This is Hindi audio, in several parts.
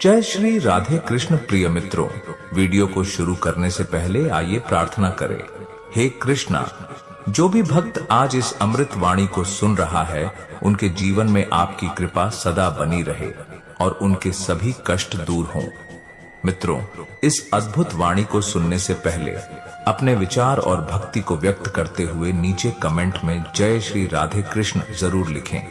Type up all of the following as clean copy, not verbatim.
जय श्री राधे कृष्ण। प्रिय मित्रों, वीडियो को शुरू करने से पहले आइए प्रार्थना करें। हे कृष्णा, जो भी भक्त आज इस अमृत वाणी को सुन रहा है, उनके जीवन में आपकी कृपा सदा बनी रहे और उनके सभी कष्ट दूर हों। मित्रों, इस अद्भुत वाणी को सुनने से पहले अपने विचार और भक्ति को व्यक्त करते हुए नीचे कमेंट में जय श्री राधे कृष्ण जरूर लिखें।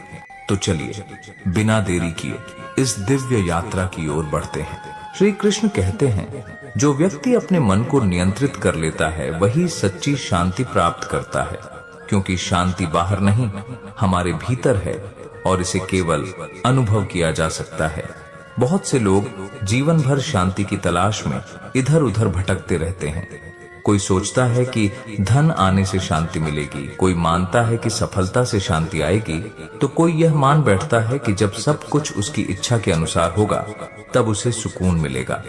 तो चलिए बिना देरी किए इस दिव्य यात्रा की ओर बढ़ते हैं। श्री कृष्ण कहते हैं, जो व्यक्ति अपने मन को नियंत्रित कर लेता है वही सच्ची शांति प्राप्त करता है, क्योंकि शांति बाहर नहीं, हमारे भीतर है और इसे केवल अनुभव किया जा सकता है। बहुत से लोग जीवन भर शांति की तलाश में इधर उधर भटकते रहते हैं। कोई सोचता है कि धन आने से शांति मिलेगी, कोई मानता है कि सफलता से शांति आएगी, तो कोई यह मान बैठता है कि जब सब कुछ उसकी इच्छा के अनुसार होगा तब उसे सुकून मिलेगा।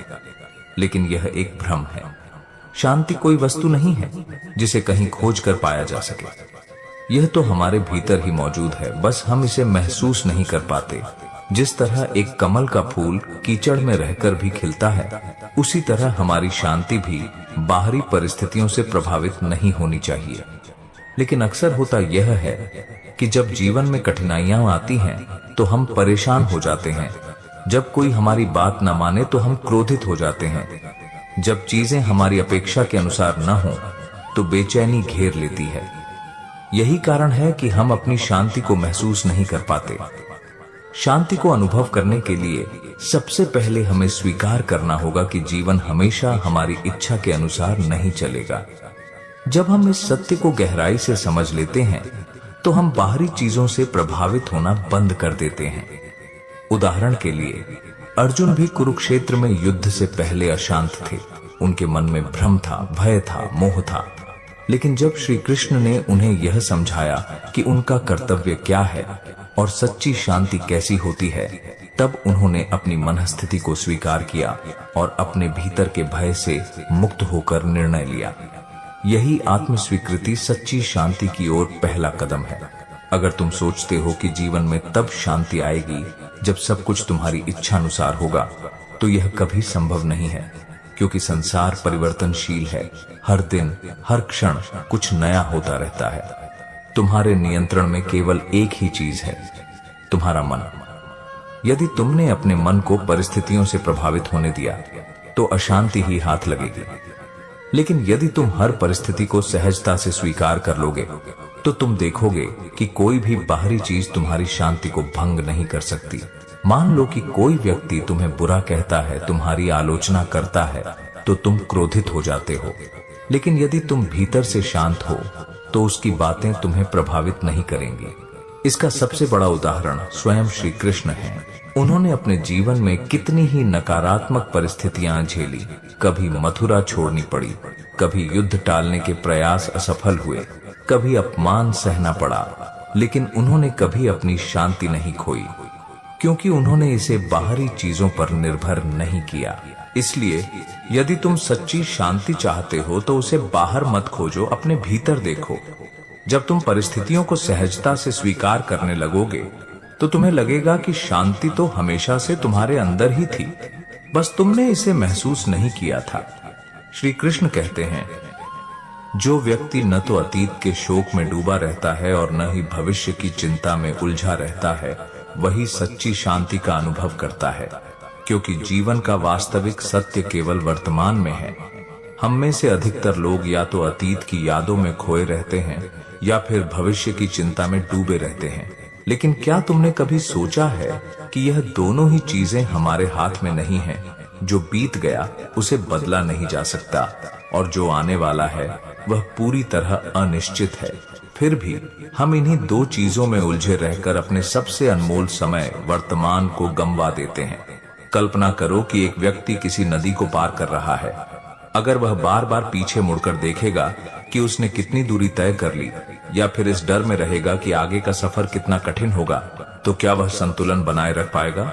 लेकिन यह एक भ्रम है। शांति कोई वस्तु नहीं है जिसे कहीं खोज कर पाया जा सके। यह तो हमारे भीतर ही मौजूद है, बस हम इसे महसूस नहीं कर पाते। जिस तरह एक कमल का फूल कीचड़ में रहकर भी खिलता है, उसी तरह हमारी शांति भी बाहरी परिस्थितियों से प्रभावित नहीं होनी चाहिए। लेकिन अक्सर होता यह है कि जब जीवन में कठिनाइयां आती हैं तो हम परेशान हो जाते हैं। जब कोई हमारी बात न माने तो हम क्रोधित हो जाते हैं। जब चीजें हमारी अपेक्षा के अनुसार न हो तो बेचैनी घेर लेती है। यही कारण है कि हम अपनी शांति को महसूस नहीं कर पाते। शांति को अनुभव करने के लिए सबसे पहले हमें स्वीकार करना होगा कि जीवन हमेशा हमारी इच्छा के अनुसार नहीं चलेगा। जब हम इस सत्य को गहराई से समझ लेते हैं तो हम बाहरी चीजों से प्रभावित होना बंद कर देते हैं। उदाहरण के लिए, अर्जुन भी कुरुक्षेत्र में युद्ध से पहले अशांत थे। उनके मन में भ्रम था, भय था, मोह था। लेकिन जब श्री कृष्ण ने उन्हें यह समझाया कि उनका कर्तव्य क्या है और सच्ची शांति कैसी होती है, तब उन्होंने अपनी मनस्थिति को स्वीकार किया और अपने भीतर के भय से मुक्त होकर निर्णय लिया। यही आत्म स्वीकृति सच्ची शांति की ओर पहला कदम है। अगर तुम सोचते हो कि जीवन में तब शांति आएगी जब सब कुछ तुम्हारी इच्छा अनुसार होगा, तो यह कभी संभव नहीं है, क्योंकि संसार परिवर्तनशील है। हर दिन, हर क्षण कुछ नया होता रहता है। तुम्हारे नियंत्रण में केवल एक ही चीज है, तुम्हारा मन। यदि तुमने अपने मन को परिस्थितियों से प्रभावित होने दिया तो अशांति ही हाथ लगेगी। लेकिन यदि तुम हर परिस्थिति को सहजता से स्वीकार कर लोगे तो तुम देखोगे कि कोई भी बाहरी चीज तुम्हारी शांति को भंग नहीं कर सकती। मान लो कि कोई व्यक्ति तुम्हें बुरा कहता है, तुम्हारी आलोचना करता है, तो तुम क्रोधित हो जाते हो। लेकिन यदि तुम भीतर से शांत हो तो उसकी बातें तुम्हें प्रभावित नहीं करेंगी। इसका सबसे बड़ा उदाहरण स्वयं श्री कृष्ण हैं। उन्होंने अपने जीवन में कितनी ही नकारात्मक परिस्थितियां झेली। कभी मथुरा छोड़नी पड़ी, कभी युद्ध टालने के प्रयास असफल हुए, कभी अपमान सहना पड़ा, लेकिन उन्होंने कभी अपनी शांति नहीं खोई, क्योंकि उन्होंने इसे बाहरी चीजों पर निर्भर नहीं किया। इसलिए यदि तुम सच्ची शांति चाहते हो तो उसे बाहर मत खोजो, अपने भीतर देखो। जब तुम परिस्थितियों को सहजता से स्वीकार करने लगोगे तो तुम्हें लगेगा कि शांति तो हमेशा से तुम्हारे अंदर ही थी, बस तुमने इसे महसूस नहीं किया था। श्री कृष्ण कहते हैं, जो व्यक्ति न तो अतीत के शोक में डूबा रहता है और न ही भविष्य की चिंता में उलझा रहता है, वही सच्ची शांति का अनुभव करता है, क्योंकि जीवन का वास्तविक सत्य केवल वर्तमान में है। हम में से अधिकतर लोग या तो अतीत की यादों में खोए रहते हैं या फिर भविष्य की चिंता में डूबे रहते हैं। लेकिन क्या तुमने कभी सोचा है कि यह दोनों ही चीजें हमारे हाथ में नहीं है? जो बीत गया उसे बदला नहीं जा सकता और जो आने वाला है वह पूरी तरह अनिश्चित है। फिर भी हम इन्हीं दो चीजों में उलझे रहकर अपने सबसे अनमोल समय वर्तमान को गंवा देते हैं। कल्पना करो कि एक व्यक्ति किसी नदी को पार कर रहा है। अगर वह बार बार पीछे मुड़कर देखेगा कि उसने कितनी दूरी तय कर ली, या फिर इस डर में रहेगा कि आगे का सफर कितना कठिन होगा, तो क्या वह संतुलन बनाए रख पाएगा?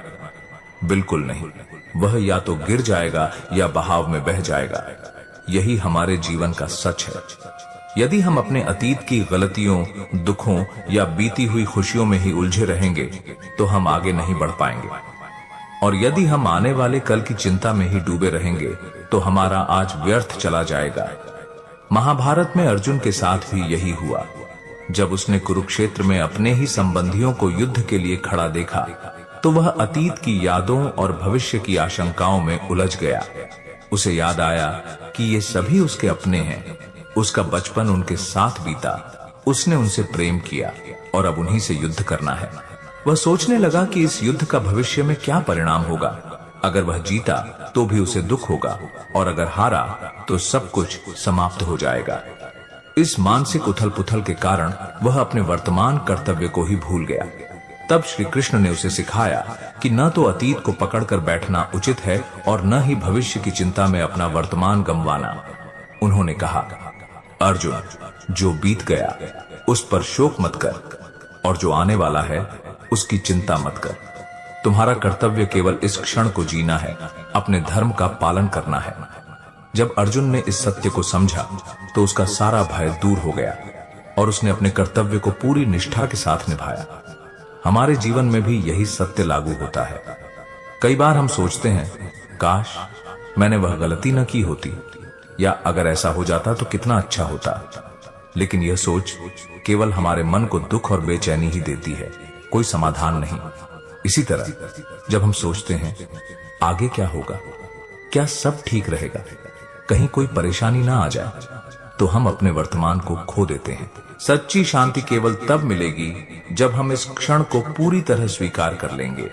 बिल्कुल नहीं। वह या तो गिर जाएगा या बहाव में बह जाएगा। यही हमारे जीवन का सच है। यदि हम अपने अतीत की गलतियों, दुखों या बीती हुई खुशियों में ही उलझे रहेंगे तो हम आगे नहीं बढ़ पाएंगे। और यदि हम आने वाले कल की चिंता में ही डूबे रहेंगे तो हमारा आज व्यर्थ चला जाएगा। महाभारत में अर्जुन के साथ भी यही हुआ। जब उसने कुरुक्षेत्र में अपने ही संबंधियों को युद्ध के लिए खड़ा देखा तो वह अतीत की यादों और भविष्य की आशंकाओं में उलझ गया। उसे याद आया कि ये सभी उसके अपने हैं। उसका बचपन उनके साथ बीता, उसने उनसे प्रेम किया और अब उन्हीं से युद्ध करना है। वह सोचने लगा कि इस युद्ध का भविष्य में क्या परिणाम होगा। अगर वह जीता तो भी उसे दुख होगा और अगर हारा तो सब कुछ समाप्त हो जाएगा। इस मानसिक उथल पुथल के कारण वह अपने वर्तमान कर्तव्य को ही भूल गया। तब श्री कृष्ण ने उसे सिखाया कि न तो अतीत को पकड़कर बैठना उचित है और न ही भविष्य की चिंता में अपना वर्तमान गंवाना। उन्होंने कहा, अर्जुन, जो बीत गया उस पर शोक मत कर और जो आने वाला है उसकी चिंता मत कर। तुम्हारा कर्तव्य केवल इस क्षण को जीना है, अपने धर्म का पालन करना है। जब अर्जुन ने इस सत्य को समझा तो उसका सारा भय दूर हो गया और उसने अपने कर्तव्य को पूरी निष्ठा के साथ निभाया। हमारे जीवन में भी यही सत्य लागू होता है। कई बार हम सोचते हैं, काश मैंने वह गलती न की होती, या अगर ऐसा हो जाता तो कितना अच्छा होता। लेकिन यह सोच केवल हमारे मन को दुख और बेचैनी ही देती है, कोई समाधान नहीं। इसी तरह जब हम सोचते हैं आगे क्या होगा, क्या सब ठीक रहेगा, कहीं कोई परेशानी ना आ जाए, तो हम अपने वर्तमान को खो देते हैं। सच्ची शांति केवल तब मिलेगी जब हम इस क्षण को पूरी तरह स्वीकार कर लेंगे।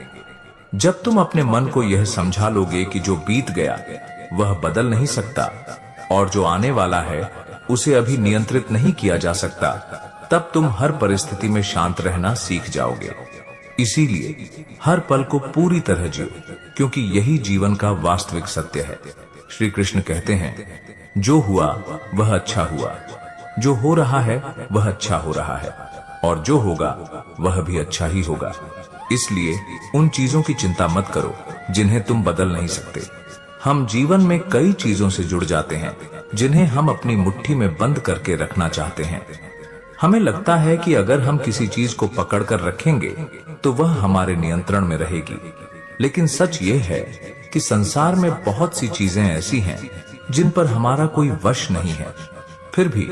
जब तुम अपने मन को यह समझा लोगे कि जो बीत गया वह बदल नहीं सकता और जो आने वाला है उसे अभी नियंत्रित नहीं किया जा सकता, तब तुम हर परिस्थिति में शांत रहना सीख जाओगे। इसीलिए हर पल को पूरी तरह जियो, क्योंकि यही जीवन का वास्तविक सत्य है। श्री कृष्ण कहते हैं, जो हुआ वह अच्छा हुआ, जो हो रहा है वह अच्छा हो रहा है और जो होगा वह भी अच्छा ही होगा। इसलिए उन चीजों की चिंता मत करो जिन्हें तुम बदल नहीं सकते। हम जीवन में कई चीजों से जुड़ जाते हैं जिन्हें हम अपनी मुट्ठी में बंद करके रखना चाहते हैं। हमें लगता है कि अगर हम किसी चीज को पकड़कर रखेंगे तो वह हमारे नियंत्रण में रहेगी, लेकिन सच ये है कि संसार में बहुत सी चीजें ऐसी हैं जिन पर हमारा कोई वश नहीं है। फिर भी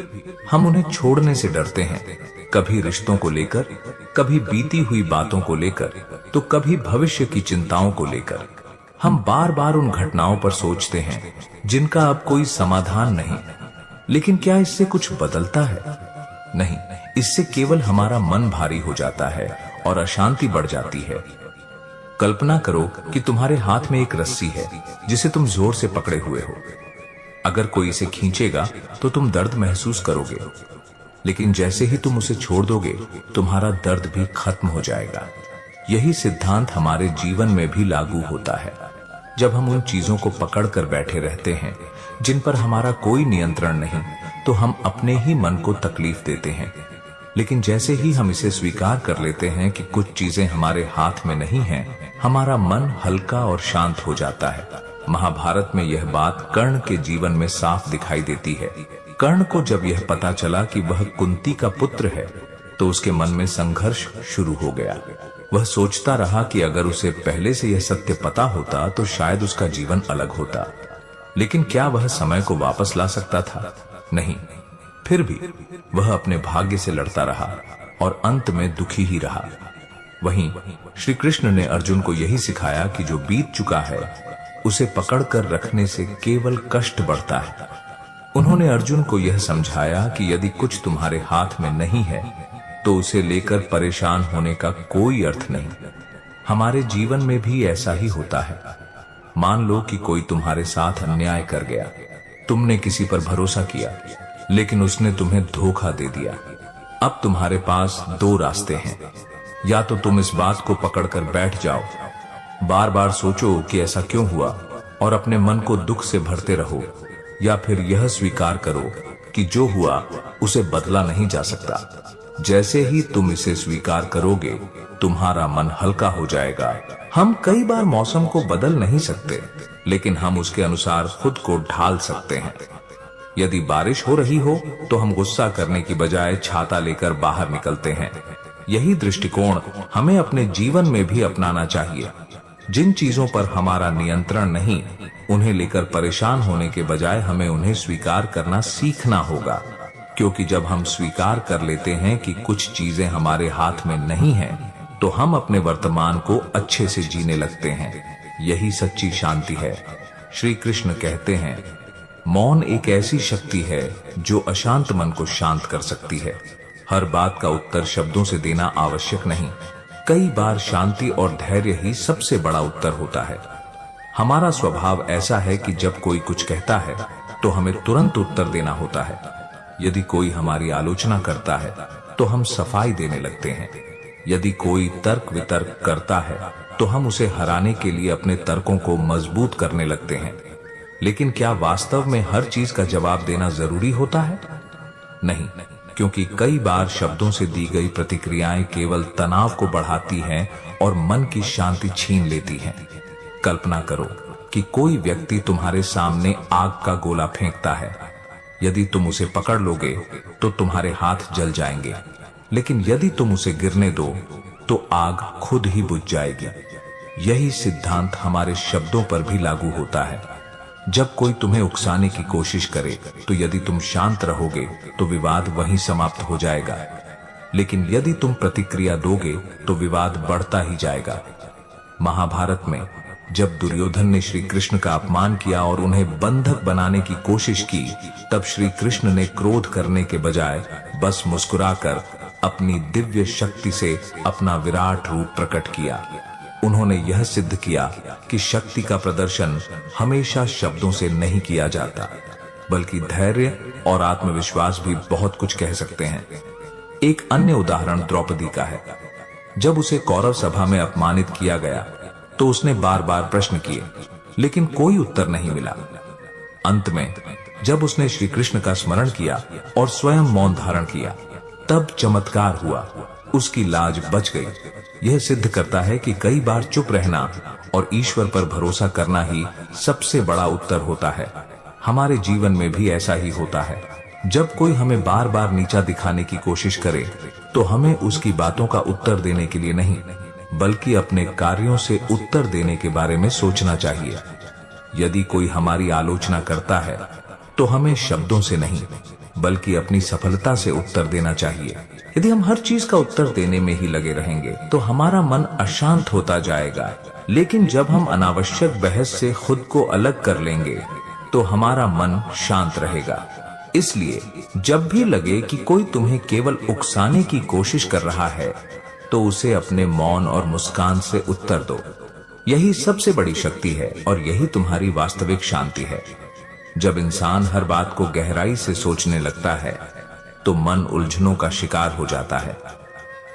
हम उन्हें छोड़ने से डरते हैं, कभी रिश्तों को लेकर, कभी बीती हुई बातों को लेकर, तो कभी भविष्य की चिंताओं को लेकर। हम बार बार उन घटनाओं पर सोचते हैं जिनका अब कोई समाधान नहीं। लेकिन क्या इससे कुछ बदलता है? नहीं, इससे केवल हमारा मन भारी हो जाता है और अशांति बढ़ जाती है। कल्पना करो कि तुम्हारे हाथ में एक रस्सी है जिसे तुम जोर से पकड़े हुए हो। अगर कोई इसे खींचेगा तो तुम दर्द महसूस करोगे, लेकिन जैसे ही तुम उसे छोड़ दोगे तुम्हारा दर्द भी खत्म हो जाएगा। यही सिद्धांत हमारे जीवन में भी लागू होता है। जब हम उन चीजों को पकड़कर बैठे रहते हैं जिन पर हमारा कोई नियंत्रण नहीं, तो हम अपने ही मन को तकलीफ देते हैं। लेकिन जैसे ही हम इसे स्वीकार कर लेते हैं कि कुछ चीजें हमारे हाथ में नहीं हैं, हमारा मन हल्का और शांत हो जाता है। महाभारत में यह बात कर्ण के जीवन में साफ दिखाई देती है। कर्ण को जब यह पता चला कि वह कुंती का पुत्र है तो उसके मन में संघर्ष शुरू हो गया। वह सोचता रहा कि अगर उसे पहले से यह सत्य पता होता तो शायद उसका जीवन अलग होता। लेकिन क्या वह समय को वापस ला सकता था? नहीं। फिर भी वह अपने भाग्य से लड़ता रहा और अंत में दुखी ही रहा। वहीं श्री कृष्ण ने अर्जुन को यही सिखाया कि जो बीत चुका है उसे पकड़कर रखने से केवल कष्ट बढ़ता है। उन्होंने अर्जुन को यह समझाया कि यदि कुछ तुम्हारे हाथ में नहीं है तो उसे लेकर परेशान होने का कोई अर्थ नहीं। हमारे जीवन में भी ऐसा ही होता है। मान लो कि कोई तुम्हारे साथ अन्याय कर गया। तुमने किसी पर भरोसा किया लेकिन उसने तुम्हें धोखा दे दिया। अब तुम्हारे पास दो रास्ते हैं। या तो तुम इस बात को पकड़कर बैठ जाओ, बार बार सोचो कि ऐसा क्यों हुआ और अपने मन को दुख से भरते रहो, या फिर यह स्वीकार करो कि जो हुआ उसे बदला नहीं जा सकता। जैसे ही तुम इसे स्वीकार करोगे तुम्हारा मन हल्का हो जाएगा। हम कई बार मौसम को बदल नहीं सकते, लेकिन हम उसके अनुसार खुद को ढाल सकते हैं। यदि बारिश हो रही हो तो हम गुस्सा करने की बजाय छाता लेकर बाहर निकलते हैं। यही दृष्टिकोण हमें अपने जीवन में भी अपनाना चाहिए। जिन चीजों पर हमारा नियंत्रण नहीं, उन्हें लेकर परेशान होने के बजाय हमें उन्हें स्वीकार करना सीखना होगा। क्योंकि जब हम स्वीकार कर लेते हैं कि कुछ चीजें हमारे हाथ में नहीं हैं, तो हम अपने वर्तमान को अच्छे से जीने लगते हैं। यही सच्ची शांति है। श्री कृष्ण कहते हैं, मौन एक ऐसी शक्ति है जो अशांत मन को शांत कर सकती है। हर बात का उत्तर शब्दों से देना आवश्यक नहीं। कई बार शांति और धैर्य ही सबसे बड़ा उत्तर होता है। हमारा स्वभाव ऐसा है कि जब कोई कुछ कहता है तो हमें तुरंत उत्तर देना होता है। यदि कोई हमारी आलोचना करता है तो हम सफाई देने लगते हैं। यदि कोई तर्क वितर्क करता है तो हम उसे हराने के लिए अपने तर्कों को मजबूत करने लगते हैं। लेकिन क्या वास्तव में हर चीज का जवाब देना जरूरी होता है? नहीं, क्योंकि कई बार शब्दों से दी गई प्रतिक्रियाएं केवल तनाव को बढ़ाती हैं और मन की शांति छीन लेती हैं। कल्पना करो कि कोई व्यक्ति तुम्हारे सामने आग का गोला फेंकता है। यदि तुम उसे पकड़ लोगे तो तुम्हारे हाथ जल जाएंगे, लेकिन यदि तुम उसे गिरने दो तो आग खुद ही बुझ जाएगी। यही सिद्धांत हमारे शब्दों पर भी लागू होता है। जब कोई तुम्हें उकसाने की कोशिश करे तो यदि तुम शांत रहोगे तो विवाद वहीं समाप्त हो जाएगा, लेकिन यदि तुम प्रतिक्रिया दोगे तो विवाद बढ़ता ही जाएगा। महाभारत में जब दुर्योधन ने श्री कृष्ण का अपमान किया और उन्हें बंधक बनाने की कोशिश की, तब श्री कृष्ण ने क्रोध करने के बजाय बस मुस्कुराकर अपनी दिव्य शक्ति से अपना विराट रूप प्रकट किया। उन्होंने यह सिद्ध किया कि शक्ति का प्रदर्शन हमेशा शब्दों से नहीं किया जाता, बल्कि धैर्य और आत्मविश्वास भी बहुत कुछ कह सकते हैं। एक अन्य उदाहरण द्रौपदी का है। जब उसे कौरव सभा में अपमानित किया गया तो उसने बार बार प्रश्न किए, लेकिन कोई उत्तर नहीं मिला। अंत में जब उसने श्री कृष्ण का स्मरण किया और स्वयं मौन धारण किया, तब चमत्कार हुआ, उसकी लाज बच गई। यह सिद्ध करता है कि कई बार चुप रहना और ईश्वर पर भरोसा करना ही सबसे बड़ा उत्तर होता है। हमारे जीवन में भी ऐसा ही होता है। जब कोई हमें बार बार नीचा दिखाने की कोशिश करे तो हमें उसकी बातों का उत्तर देने के लिए नहीं, बल्कि अपने कार्यों से उत्तर देने के बारे में सोचना चाहिए। यदि कोई हमारी आलोचना करता है तो हमें शब्दों से नहीं, बल्कि अपनी सफलता से उत्तर देना चाहिए। यदि हम हर चीज का उत्तर देने में ही लगे रहेंगे तो हमारा मन अशांत होता जाएगा, लेकिन जब हम अनावश्यक बहस से खुद को अलग कर लेंगे तो हमारा मन शांत रहेगा। इसलिए जब भी लगे कि कोई तुम्हें केवल उकसाने की कोशिश कर रहा है तो उसे अपने मौन और मुस्कान से उत्तर दो। यही सबसे बड़ी शक्ति है और यही तुम्हारी वास्तविक शांति है। जब इंसान हर बात को गहराई से सोचने लगता है तो मन उलझनों का शिकार हो जाता है,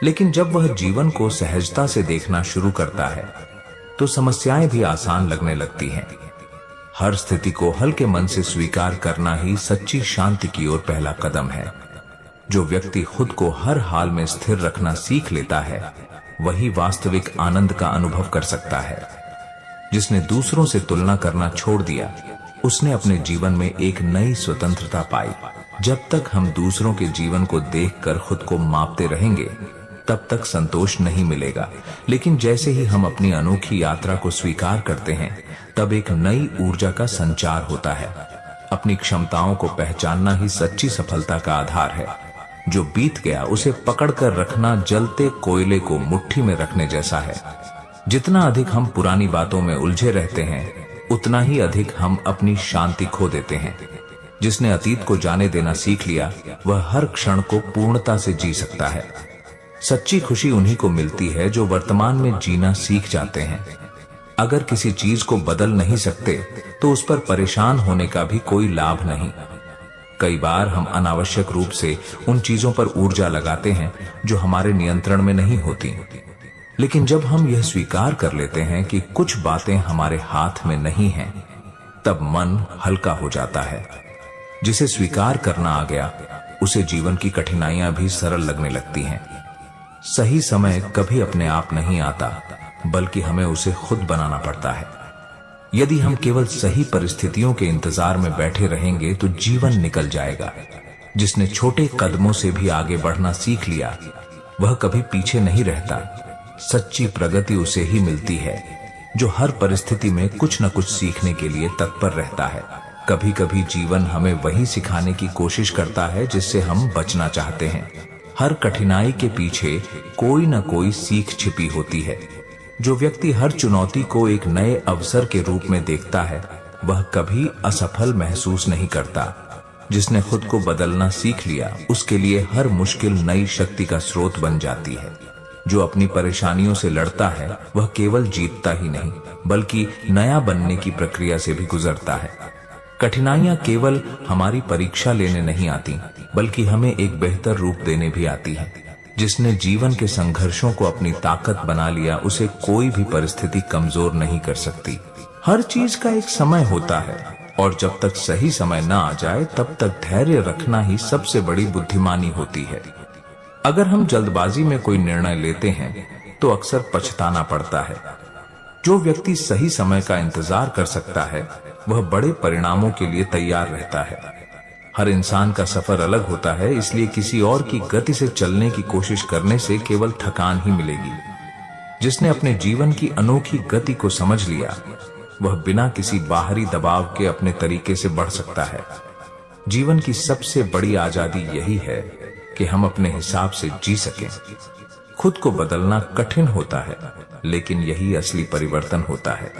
लेकिन जब वह जीवन को सहजता से देखना शुरू करता है तो समस्याएं भी आसान लगने लगती हैं। हर स्थिति को हल्के मन से स्वीकार करना ही सच्ची शांति की ओर पहला कदम है। जो व्यक्ति खुद को हर हाल में स्थिर रखना सीख लेता है, वही वास्तविक आनंद का अनुभव कर सकता है। जिसने दूसरों से तुलना करना छोड़ दिया, उसने अपने जीवन में एक नई स्वतंत्रता पाई। जब तक हम दूसरों के जीवन को देखकर खुद को मापते रहेंगे, तब तक संतोष नहीं मिलेगा। लेकिन जैसे ही हम अपनी अनोखी यात्रा को स्वीकार करते हैं, तब एक नई ऊर्जा का संचार होता है। अपनी क्षमताओं को पहचानना ही सच्ची सफलता का आधार है। जो बीत गया उसे पकड़कर रखना जलते कोयले को मुट्ठी में रखने जैसा है। जितना अधिक हम पुरानी बातों में उलझे रहते हैं, उतना ही अधिक हम अपनी शांति खो देते हैं। जिसने अतीत को जाने देना सीख लिया, वह हर क्षण को पूर्णता से जी सकता है। सच्ची खुशी उन्हीं को मिलती है जो वर्तमान में जीना सीख जाते हैं। अगर किसी चीज को बदल नहीं सकते तो उस पर परेशान होने का भी कोई लाभ नहीं। कई बार हम अनावश्यक रूप से उन चीजों पर ऊर्जा लगाते हैं जो हमारे नियंत्रण में नहीं होती। लेकिन जब हम यह स्वीकार कर लेते हैं कि कुछ बातें हमारे हाथ में नहीं हैं, तब मन हल्का हो जाता है। जिसे स्वीकार करना आ गया, उसे जीवन की कठिनाइयां भी सरल लगने लगती हैं। सही समय कभी अपने आप नहीं आता, बल्कि हमें उसे खुद बनाना पड़ता है। यदि हम केवल सही परिस्थितियों के इंतजार में बैठे रहेंगे तो जीवन निकल जाएगा। जिसने छोटे कदमों से भी आगे बढ़ना सीख लिया, वह कभी पीछे नहीं रहता। सच्ची प्रगति उसे ही मिलती है जो हर परिस्थिति में कुछ न कुछ सीखने के लिए तत्पर रहता है। कभी कभी जीवन हमें वही सिखाने की कोशिश करता है जिससे हम बचना चाहते हैं। हर कठिनाई के पीछे कोई न कोई सीख छिपी होती है। जो व्यक्ति हर चुनौती को एक नए अवसर के रूप में देखता है, वह कभी असफल महसूस नहीं करता। जिसने खुद को बदलना सीख लिया, उसके लिए हर मुश्किल नई शक्ति का स्रोत बन जाती है। जो अपनी परेशानियों से लड़ता है, वह केवल जीतता ही नहीं, बल्कि नया बनने की प्रक्रिया से भी गुजरता है। कठिनाइयां केवल हमारी परीक्षा लेने नहीं आती, बल्कि हमें एक बेहतर रूप देने भी आती है। जिसने जीवन के संघर्षों को अपनी ताकत बना लिया, उसे कोई भी परिस्थिति कमजोर नहीं कर सकती। हर चीज का एक समय होता है, और जब तक सही समय ना आ जाए, तब तक धैर्य रखना ही सबसे बड़ी बुद्धिमानी होती है। अगर हम जल्दबाजी में कोई निर्णय लेते हैं, तो अक्सर पछताना पड़ता है। जो व्यक्ति सही समय का इंतजार कर सकता है, वह बड़े परिणामों के लिए तैयार रहता है। हर इंसान का सफर अलग होता है, इसलिए किसी और की गति से चलने की कोशिश करने से केवल थकान ही मिलेगी। जिसने अपने जीवन की अनोखी गति को समझ लिया, वह बिना किसी बाहरी दबाव के अपने तरीके से बढ़ सकता है। जीवन की सबसे बड़ी आजादी यही है कि हम अपने हिसाब से जी सकें। खुद को बदलना कठिन होता है, लेकिन यही असली परिवर्तन होता है।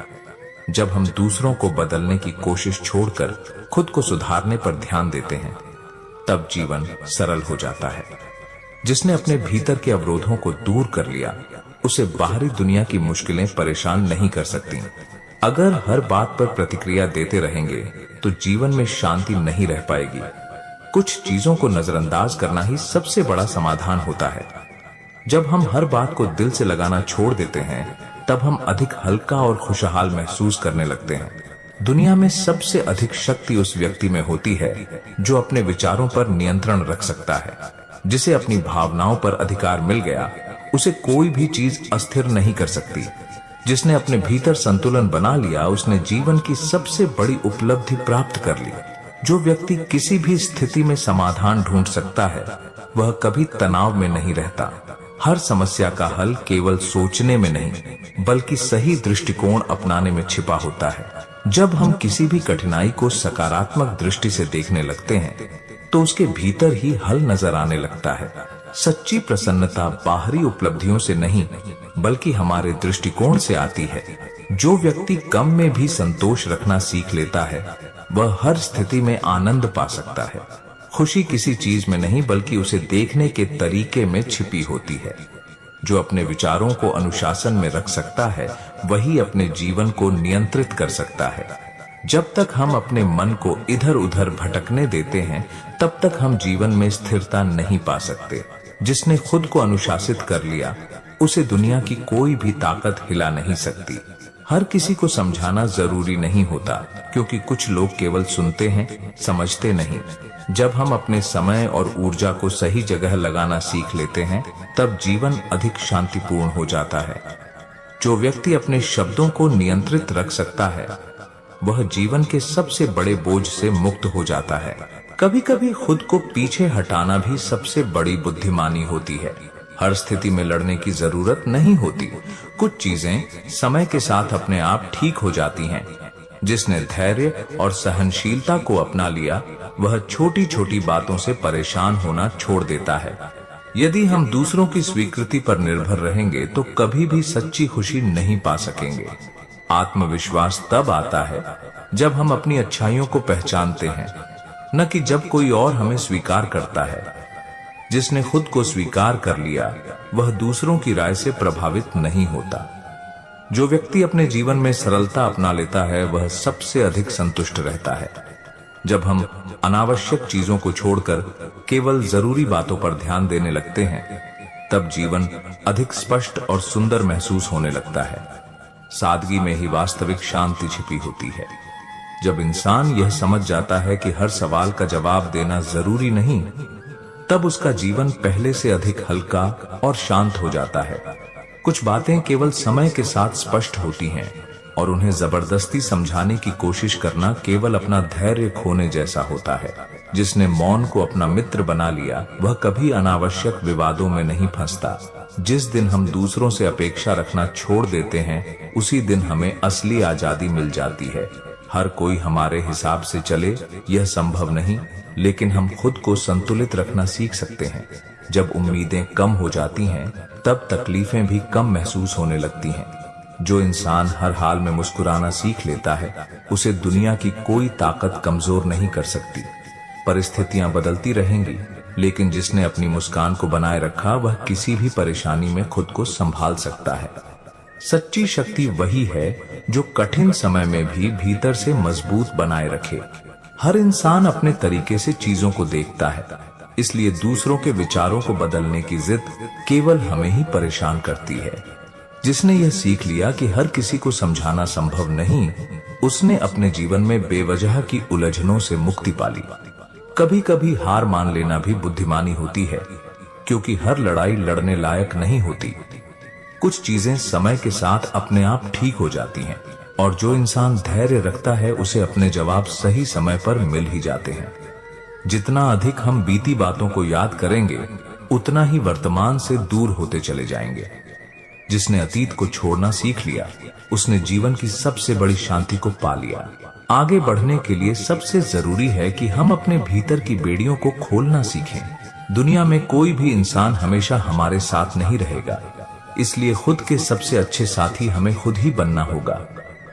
जब हम दूसरों को बदलने की कोशिश छोड़कर खुद को सुधारने पर ध्यान देते हैं, तब जीवन सरल हो जाता है। जिसने अपने भीतर के अवरोधों को दूर कर लिया, उसे बाहरी दुनिया की मुश्किलें परेशान नहीं कर सकती। अगर हर बात पर प्रतिक्रिया देते रहेंगे, तो जीवन में शांति नहीं रह पाएगी। कुछ चीजों को नजरअंदाज करना ही सबसे बड़ा समाधान होता है। जब हम हर बात को दिल से लगाना छोड़ देते हैं, तब हम अधिक हल्का और खुशहाल महसूस करने लगते हैं। दुनिया में सबसे अधिक शक्ति उस व्यक्ति में होती है जो अपने विचारों पर नियंत्रण रख सकता है। जिसे अपनी भावनाओं पर अधिकार मिल गया, उसे कोई भी चीज अस्थिर नहीं कर सकती। जिसने अपने भीतर संतुलन बना लिया, उसने जीवन की सबसे बड़ी उपलब्धि प्राप्त कर ली। जो व्यक्ति किसी भी स्थिति में समाधान ढूंढ सकता है, वह कभी तनाव में नहीं रहता। हर समस्या का हल केवल सोचने में नहीं, बल्कि सही दृष्टिकोण अपनाने में छिपा होता है। जब हम किसी भी कठिनाई को सकारात्मक दृष्टि से देखने लगते हैं, तो उसके भीतर ही हल नजर आने लगता है। सच्ची प्रसन्नता बाहरी उपलब्धियों से नहीं, बल्कि हमारे दृष्टिकोण से आती है। जो व्यक्ति कम में भी संतोष रखना सीख लेता है, वह हर स्थिति में आनंद पा सकता है। खुशी किसी चीज में नहीं, बल्कि उसे देखने के तरीके में छिपी होती है। जो अपने विचारों को अनुशासन में रख सकता है, वही अपने जीवन को नियंत्रित कर सकता है। जब तक हम अपने मन को इधर उधर भटकने देते हैं, तब तक हम जीवन में स्थिरता नहीं पा सकते। जिसने खुद को अनुशासित कर लिया, उसे दुनिया की कोई भी ताकत हिला नहीं सकती। हर किसी को समझाना जरूरी नहीं होता, क्योंकि कुछ लोग केवल सुनते हैं, समझते नहीं। जब हम अपने समय और ऊर्जा को सही जगह लगाना सीख लेते हैं, तब जीवन अधिक शांतिपूर्ण हो जाता है। जो व्यक्ति अपने शब्दों को नियंत्रित रख सकता है, वह जीवन के सबसे बड़े बोझ से मुक्त हो जाता है। कभी कभी खुद को पीछे हटाना भी सबसे बड़ी बुद्धिमानी होती है। हर स्थिति में लड़ने की जरूरत नहीं होती। कुछ चीजें समय के साथ अपने आप ठीक हो जाती हैं। जिसने धैर्य और सहनशीलता को अपना लिया, वह छोटी छोटी बातों से परेशान होना छोड़ देता है। यदि हम दूसरों की स्वीकृति पर निर्भर रहेंगे, तो कभी भी सच्ची खुशी नहीं पा सकेंगे। आत्मविश्वास तब आता है जब हम अपनी अच्छाइयों को पहचानते हैं, न कि जब कोई और हमें स्वीकार करता है। जिसने खुद को स्वीकार कर लिया, वह दूसरों की राय से प्रभावित नहीं होता। जो व्यक्ति अपने जीवन में सरलता अपना लेता है, वह सबसे अधिक संतुष्ट रहता है। जब हम अनावश्यक चीजों को छोड़कर केवल जरूरी बातों पर ध्यान देने लगते हैं, तब जीवन अधिक स्पष्ट और सुंदर महसूस होने लगता है। सादगी में ही वास्तविक शांति छिपी होती है। जब इंसान यह समझ जाता है कि हर सवाल का जवाब देना जरूरी नहीं, तब उसका जीवन पहले से अधिक हल्का और शांत हो जाता है। कुछ बातें केवल समय के साथ स्पष्ट होती हैं, और उन्हें जबरदस्ती समझाने की कोशिश करना केवल अपना धैर्य खोने जैसा होता है। जिसने मौन को अपना मित्र बना लिया वह कभी अनावश्यक विवादों में नहीं फंसता। जिस दिन हम दूसरों से अपेक्षा रखना छोड़ देते हैं उसी दिन हमें असली आजादी मिल जाती है। हर कोई हमारे हिसाब से चले यह संभव नहीं, लेकिन हम खुद को संतुलित रखना सीख सकते हैं। जब उम्मीदें कम हो जाती हैं तब तकलीफें भी कम महसूस होने लगती हैं। जो इंसान हर हाल में मुस्कुराना सीख लेता है उसे दुनिया की कोई ताकत कमजोर नहीं कर सकती। परिस्थितियां बदलती रहेंगी, लेकिन जिसने अपनी मुस्कान को बनाए रखा वह किसी भी परेशानी में खुद को संभाल सकता है। सच्ची शक्ति वही है जो कठिन समय में भी भीतर से मजबूत बनाए रखे। हर इंसान अपने तरीके से चीजों को देखता है, इसलिए दूसरों के विचारों को बदलने की जिद केवल हमें ही परेशान करती है। जिसने यह सीख लिया कि हर किसी को समझाना संभव नहीं, उसने अपने जीवन में बेवजह की उलझनों से मुक्ति पाली। कभी कभी हार मान लेना भी बुद्धिमानी होती है, क्योंकि हर लड़ाई लड़ने लायक नहीं होती। कुछ चीजें समय के साथ अपने आप ठीक हो जाती हैं, और जो इंसान धैर्य रखता है उसे अपने जवाब सही समय पर मिल ही जाते हैं। जितना अधिक हम बीती बातों को याद करेंगे उतना ही वर्तमान से दूर होते चले जाएंगे। जिसने अतीत को छोड़ना सीख लिया उसने जीवन की सबसे बड़ी शांति को पा लिया। आगे बढ़ने के लिए सबसे जरूरी है कि हम अपने भीतर की बेड़ियों को खोलना सीखें। दुनिया में कोई भी इंसान हमेशा हमारे साथ नहीं रहेगा, इसलिए खुद के सबसे अच्छे साथी हमें खुद ही बनना होगा।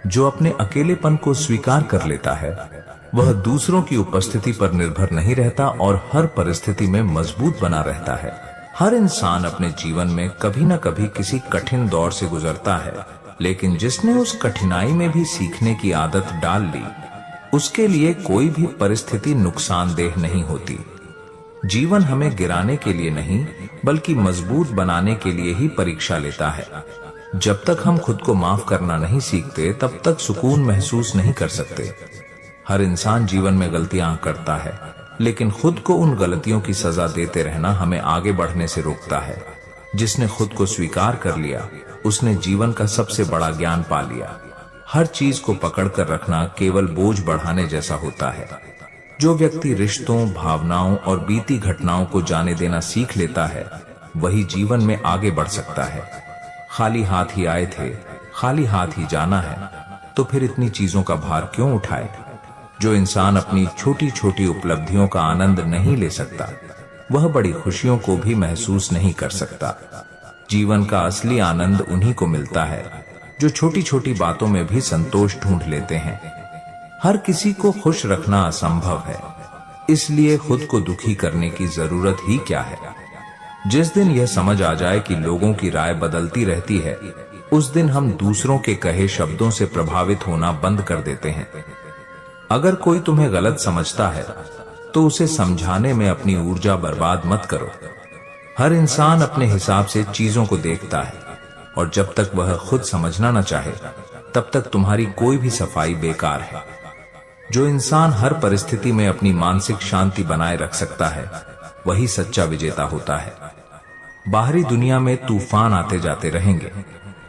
जो अपने अकेलेपन को स्वीकार कर लेता है वह दूसरों की उपस्थिति पर निर्भर नहीं रहता और हर परिस्थिति में मजबूत बना रहता है। हर इंसान अपने जीवन में कभी न कभी किसी कठिन दौर से गुजरता है, लेकिन जिसने उस कठिनाई में भी सीखने की आदत डाल ली उसके लिए कोई भी परिस्थिति नुकसानदेह नहीं होती। जीवन हमें गिराने के लिए नहीं बल्कि मजबूत बनाने के लिए ही परीक्षा लेता है। जब तक हम खुद को माफ करना नहीं सीखते तब तक सुकून महसूस नहीं कर सकते। हर इंसान जीवन में गलतियां करता है, लेकिन खुद को उन गलतियों की सजा देते रहना हमें आगे बढ़ने से रोकता है। जिसने खुद को स्वीकार कर लिया उसने जीवन का सबसे बड़ा ज्ञान पा लिया। हर चीज को पकड़ कर रखना केवल बोझ बढ़ाने जैसा होता है। जो व्यक्ति रिश्तों, भावनाओं और बीती घटनाओं को जाने देना सीख लेता है वही जीवन में आगे बढ़ सकता है। खाली हाथ ही आए थे, खाली हाथ ही जाना है, तो फिर इतनी चीजों का भार क्यों उठाए। जो इंसान अपनी छोटी छोटी उपलब्धियों का आनंद नहीं ले सकता वह बड़ी खुशियों को भी महसूस नहीं कर सकता। जीवन का असली आनंद उन्हीं को मिलता है जो छोटी छोटी बातों में भी संतोष ढूंढ लेते हैं। हर किसी को खुश रखना असंभव है, इसलिए खुद को दुखी करने की जरूरत ही क्या है। जिस दिन यह समझ आ जाए कि लोगों की राय बदलती रहती है उस दिन हम दूसरों के कहे शब्दों से प्रभावित होना बंद कर देते हैं। अगर कोई तुम्हें गलत समझता है तो उसे समझाने में अपनी ऊर्जा बर्बाद मत करो। हर इंसान अपने हिसाब से चीजों को देखता है और जब तक वह खुद समझना न चाहे तब तक तुम्हारी कोई भी सफाई बेकार है। जो इंसान हर परिस्थिति में अपनी मानसिक शांति बनाए रख सकता है वही सच्चा विजेता होता है। बाहरी दुनिया में तूफान आते जाते रहेंगे,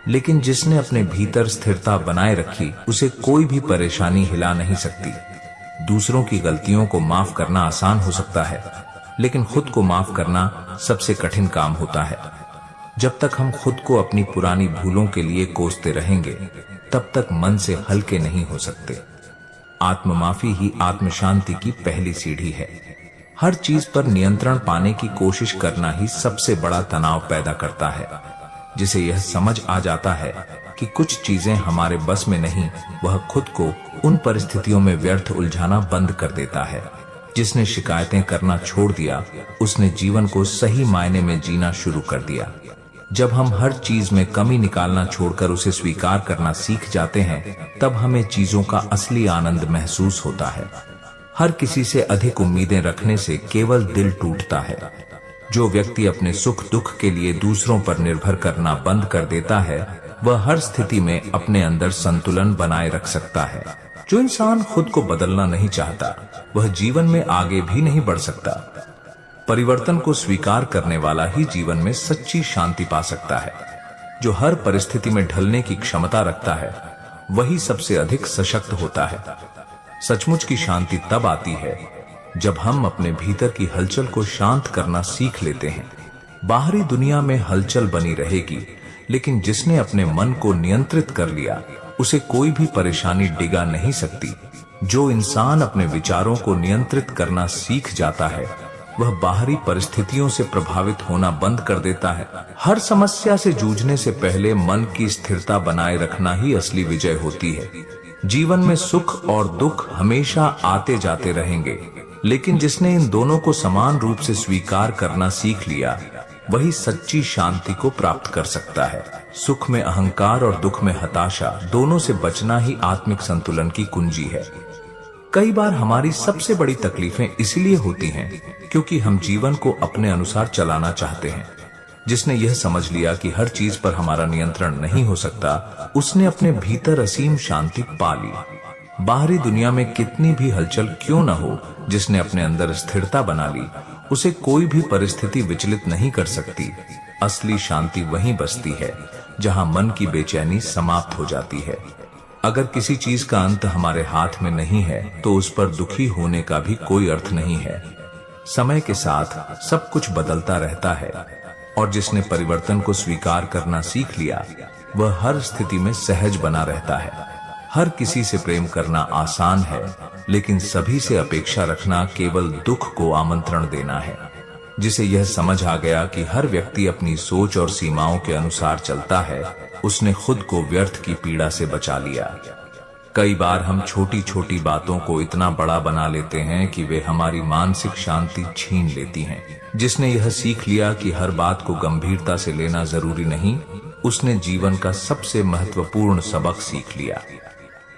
लेकिन जिसने अपने भीतर स्थिरता बनाए रखी उसे कोई भी परेशानी हिला नहीं सकती। दूसरों की गलतियों को माफ करना आसान हो सकता है, लेकिन खुद को माफ करना सबसे कठिन काम होता है। जब तक हम खुद को अपनी पुरानी भूलों के लिए कोसते रहेंगे तब तक मन से हल्के नहीं हो सकते। आत्ममाफी ही आत्म शांति की पहली सीढ़ी है। हर चीज पर नियंत्रण पाने की कोशिश करना ही सबसे बड़ा तनाव पैदा करता है। जिसे यह समझ आ जाता है कि कुछ चीजें हमारे बस में नहीं, वह खुद को उन परिस्थितियों में व्यर्थ उलझाना बंद कर देता है। जिसने शिकायतें करना छोड़ दिया उसने जीवन को सही मायने में जीना शुरू कर दिया। जब हम हर चीज में कमी निकालना छोड़कर उसे स्वीकार करना सीख जाते हैं तब हमें चीजों का असली आनंद महसूस होता है। हर किसी से अधिक उम्मीदें रखने से केवल दिल टूटता है। जो व्यक्ति अपने सुख दुख के लिए दूसरों पर निर्भर करना बंद कर देता है वह हर स्थिति में अपने अंदर संतुलन बनाए रख सकता है। जो इंसान खुद को बदलना नहीं चाहता वह जीवन में आगे भी नहीं बढ़ सकता। परिवर्तन को स्वीकार करने वाला ही जीवन में सच्ची शांति पा सकता है। जो हर परिस्थिति में ढलने की क्षमता रखता है वही सबसे अधिक सशक्त होता है। सचमुच की शांति तब आती है जब हम अपने भीतर की हलचल को शांत करना सीख लेते हैं, बाहरी दुनिया में हलचल बनी रहेगी, लेकिन जिसने अपने मन को नियंत्रित कर लिया उसे कोई भी परेशानी डिगा नहीं सकती। जो इंसान अपने विचारों को नियंत्रित करना सीख जाता है वह बाहरी परिस्थितियों से प्रभावित होना बंद कर देता है। हर समस्या से जूझने से पहले मन की स्थिरता बनाए रखना ही असली विजय होती है। जीवन में सुख और दुख हमेशा आते जाते रहेंगे, लेकिन जिसने इन दोनों को समान रूप से स्वीकार करना सीख लिया वही सच्ची शांति को प्राप्त कर सकता है। सुख में अहंकार और दुख में हताशा, दोनों से बचना ही आत्मिक संतुलन की कुंजी है। कई बार हमारी सबसे बड़ी तकलीफें इसलिए होती हैं क्योंकि हम जीवन को अपने अनुसार चलाना चाहते हैं। जिसने यह समझ लिया कि हर चीज पर हमारा नियंत्रण नहीं हो सकता, उसने अपने भीतर असीम शांति पा ली। बाहरी दुनिया में कितनी भी हलचल क्यों न हो, जिसने अपने अंदर स्थिरता बना ली उसे कोई भी परिस्थिति विचलित नहीं कर सकती। असली शांति वहीं बसती है जहां मन की बेचैनी समाप्त हो जाती है। अगर किसी चीज का अंत हमारे हाथ में नहीं है तो उस पर दुखी होने का भी कोई अर्थ नहीं है। समय के साथ सब कुछ बदलता रहता है और जिसने परिवर्तन को स्वीकार करना सीख लिया वह हर स्थिति में सहज बना रहता है। हर किसी से प्रेम करना आसान है, लेकिन सभी से अपेक्षा रखना केवल दुख को आमंत्रण देना है। जिसे यह समझ आ गया कि हर व्यक्ति अपनी सोच और सीमाओं के अनुसार चलता है, उसने खुद को व्यर्थ की पीड़ा से बचा लिया। कई बार हम छोटी छोटी बातों को इतना बड़ा बना लेते हैं कि वे हमारी मानसिक शांति छीन लेती हैं। जिसने यह सीख लिया कि हर बात को गंभीरता से लेना जरूरी नहीं, उसने जीवन का सबसे महत्वपूर्ण सबक सीख लिया।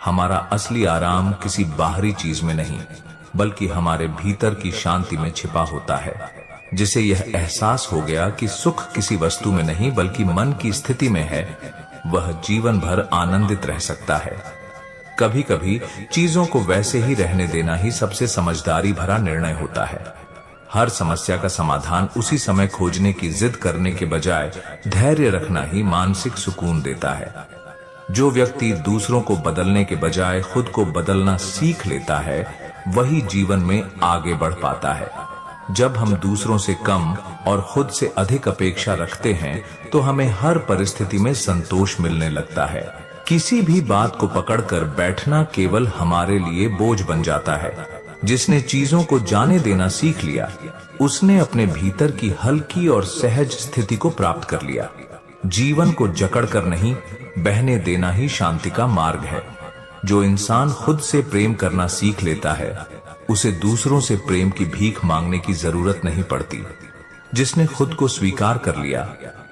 हमारा असली आराम किसी बाहरी चीज में नहीं, बल्कि हमारे भीतर की शांति में छिपा होता है। जिसे यह एहसास हो गया कि सुख किसी वस्तु में नहीं बल्कि मन की स्थिति में है, वह जीवन भर आनंदित रह सकता है। कभी कभी चीजों को वैसे ही रहने देना ही सबसे समझदारी भरा निर्णय होता है। हर समस्या का समाधान उसी समय खोजने की जिद करने के बजाय धैर्य रखना ही मानसिक सुकून देता है। जो व्यक्ति दूसरों को बदलने के बजाय खुद को बदलना सीख लेता है, वही जीवन में आगे बढ़ पाता है। जब हम दूसरों से कम और खुद से अधिक अपेक्षा रखते हैं तो हमें हर परिस्थिति में संतोष मिलने लगता है। किसी भी बात को पकड़कर बैठना केवल हमारे लिए बोझ बन जाता है। जिसने चीजों को जाने देना सीख लिया, उसने अपने भीतर की हल्की और सहज स्थिति को प्राप्त कर लिया। जीवन को जकड़कर नहीं, बहने देना ही शांति का मार्ग है। जो इंसान खुद से प्रेम करना सीख लेता है, उसे दूसरों से प्रेम की भीख मांगने की जरूरत नहीं पड़ती। जिसने खुद को स्वीकार कर लिया,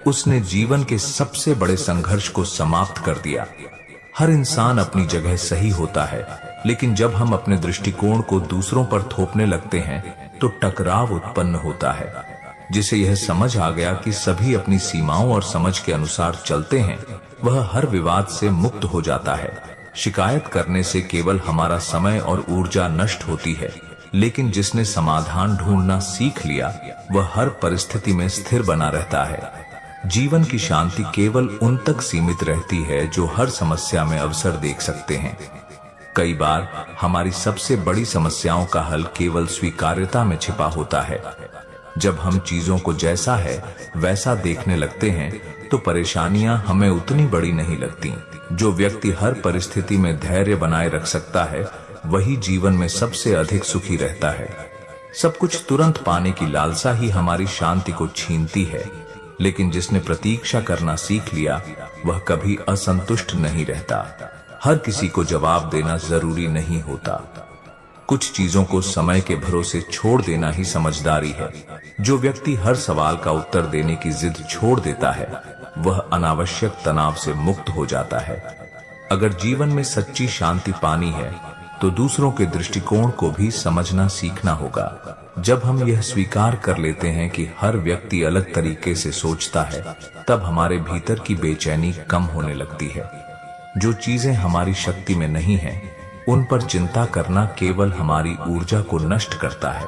उसने जीवन के सबसे बड़े संघर्ष को समाप्त कर दिया। हर इंसान अपनी जगह सही होता है, लेकिन जब हम अपने दृष्टिकोण को दूसरों पर थोपने लगते हैं तो टकराव उत्पन्न होता है। जिसे यह समझ आ गया कि सभी अपनी सीमाओं और समझ के अनुसार चलते हैं, वह हर विवाद से मुक्त हो जाता है। शिकायत करने से केवल हमारा समय और ऊर्जा नष्ट होती है, लेकिन जिसने समाधान ढूंढना सीख लिया, वह हर परिस्थिति में स्थिर बना रहता है। जीवन की शांति केवल उन तक सीमित रहती है जो हर समस्या में अवसर देख सकते हैं। कई बार हमारी सबसे बड़ी समस्याओं का हल केवल स्वीकार्यता में छिपा होता है। जब हम चीजों को जैसा है वैसा देखने लगते हैं तो परेशानियां हमें उतनी बड़ी नहीं लगती। जो व्यक्ति हर परिस्थिति में धैर्य बनाए रख सकता है, वही जीवन में सबसे अधिक सुखी रहता है। सब कुछ तुरंत पाने की लालसा ही हमारी शांति को छीनती है, लेकिन जिसने प्रतीक्षा करना सीख लिया, वह कभी असंतुष्ट नहीं रहता। हर किसी को जवाब देना जरूरी नहीं होता। कुछ चीजों को समय के भरोसे छोड़ देना ही समझदारी है। जो व्यक्ति हर सवाल का उत्तर देने की जिद छोड़ देता है, वह अनावश्यक तनाव से मुक्त हो जाता है। अगर जीवन में सच्ची शांति पानी है तो दूसरों के दृष्टिकोण को भी समझना सीखना होगा। जब हम यह स्वीकार कर लेते हैं कि हर व्यक्ति अलग तरीके से सोचता है, तब हमारे भीतर की बेचैनी कम होने लगती है। जो चीजें हमारी शक्ति में नहीं हैं, उन पर चिंता करना केवल हमारी ऊर्जा को नष्ट करता है।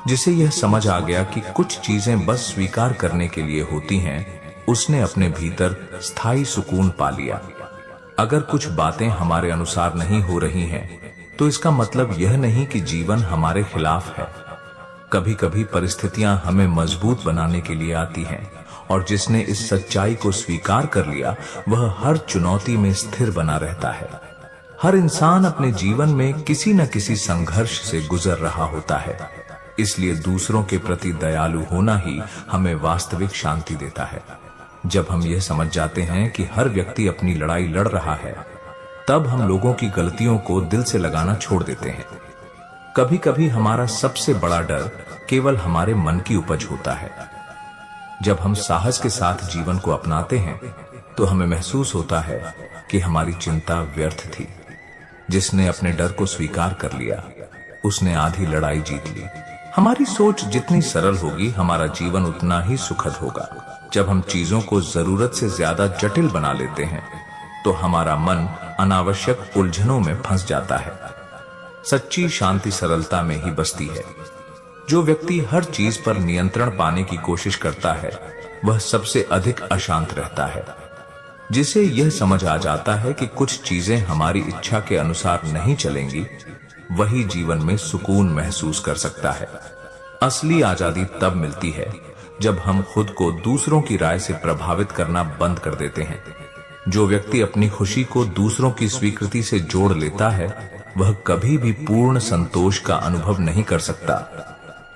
जिसे यह समझ आ गया कि कुछ चीजें बस स्वीकार करने के लिए होती हैं, उसने अपने भीतर स्थायी सुकून पा लिया। अगर कुछ बातें हमारे अनुसार नहीं हो रही हैं, तो इसका मतलब यह नहीं कि जीवन हमारे खिलाफ है। कभी कभी परिस्थितियां हमें मजबूत बनाने के लिए आती हैं, और जिसने इस सच्चाई को स्वीकार कर लिया वह हर चुनौती में स्थिर बना रहता है। हर इंसान अपने जीवन में किसी न किसी संघर्ष से गुजर रहा होता है, इसलिए दूसरों के प्रति दयालु होना ही हमें वास्तविक शांति देता है। जब हम यह समझ जाते हैं कि हर व्यक्ति अपनी लड़ाई लड़ रहा है, तब हम लोगों की गलतियों को दिल से लगाना छोड़ देते हैं। कभी कभी हमारा सबसे बड़ा डर केवल हमारे मन की उपज होता है। जब हम साहस के साथ जीवन को अपनाते हैं, तो हमें महसूस होता है कि हमारी चिंता व्यर्थ थी। जिसने अपने डर को स्वीकार कर लिया, उसने आधी लड़ाई जीत ली। हमारी सोच जितनी सरल होगी, हमारा जीवन उतना ही सुखद होगा। जब हम चीजों को जरूरत से ज्यादा जटिल बना लेते हैं, तो हमारा मन अनावश्यक उलझनों में फंस जाता है। सच्ची शांति सरलता में ही बसती है। जो व्यक्ति हर चीज पर नियंत्रण पाने की कोशिश करता है, वह सबसे अधिक अशांत रहता है। जिसे यह समझ आ जाता है कि कुछ चीजें हमारी इच्छा के अनुसार नहीं चलेंगी, वही जीवन में सुकून महसूस कर सकता है। असली आजादी तब मिलती है जब हम खुद को दूसरों की राय से प्रभावित करना बंद कर देते हैं। जो व्यक्ति अपनी खुशी को दूसरों की स्वीकृति से जोड़ लेता है, वह कभी भी पूर्ण संतोष का अनुभव नहीं कर सकता।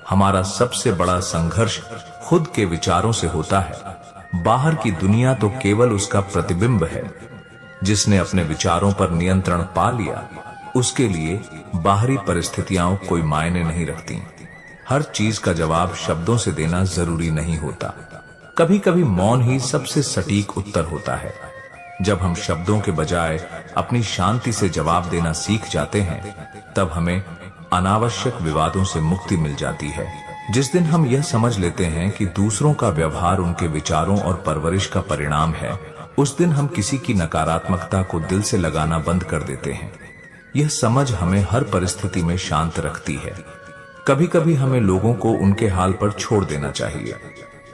हमारा सबसे बड़ा संघर्ष खुद के विचारों से होता है। बाहर की दुनिया तो केवल उसका प्रतिबिंब है। जिसने अपने विचारों पर नियंत्रण पा लिया, उसके लिए बाहरी परिस्थितियां कोई मायने नहीं रखती। हर चीज का जवाब शब्दों से देना जरूरी नहीं होता। कभी कभी मौन ही सबसे सटीक उत्तर होता है। जब हम शब्दों के बजाय अपनी शांति से जवाब देना सीख जाते हैं, तब हमें अनावश्यक विवादों से मुक्ति मिल जाती है। जिस दिन हम यह समझ लेते हैं कि दूसरों का व्यवहार उनके विचारों और परवरिश का परिणाम है, उस दिन हम किसी की नकारात्मकता को दिल से लगाना बंद कर देते हैं। यह समझ हमें हर परिस्थिति में शांत रखती है। कभी कभी हमें लोगों को उनके हाल पर छोड़ देना चाहिए।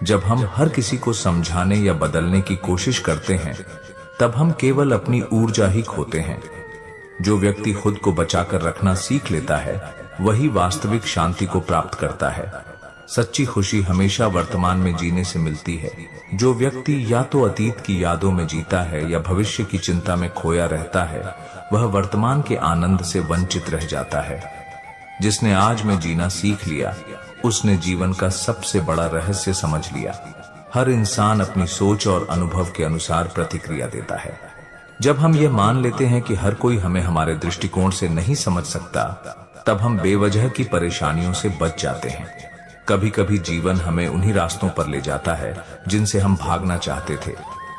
जब हम हर किसी को समझाने या बदलने की कोशिश करते हैं, तब हम केवल अपनी ऊर्जा ही खोते हैं। जो व्यक्ति खुद को बचाकर रखना सीख लेता है, वही वास्तविक शांति को प्राप्त करता है। सच्ची खुशी हमेशा वर्तमान में जीने से मिलती है। जो व्यक्ति या तो अतीत की यादों में जीता है या भविष्य की चिंता में खोया रहता है, वह वर्तमान के आनंद से वंचित रह जाता है। जिसने आज में जीना सीख लिया, उसने जीवन का सबसे बड़ा रहस्य समझ लिया। हर इंसान अपनी सोच और अनुभव के अनुसार प्रतिक्रिया देता है। जब हम यह मान लेते हैं कि हर कोई हमें हमारे दृष्टिकोण से नहीं समझ सकता, तब हम बेवजह की परेशानियों से बच जाते हैं। कभी कभी जीवन हमें उन्हीं रास्तों पर ले जाता है जिनसे हम भागना चाहते थे,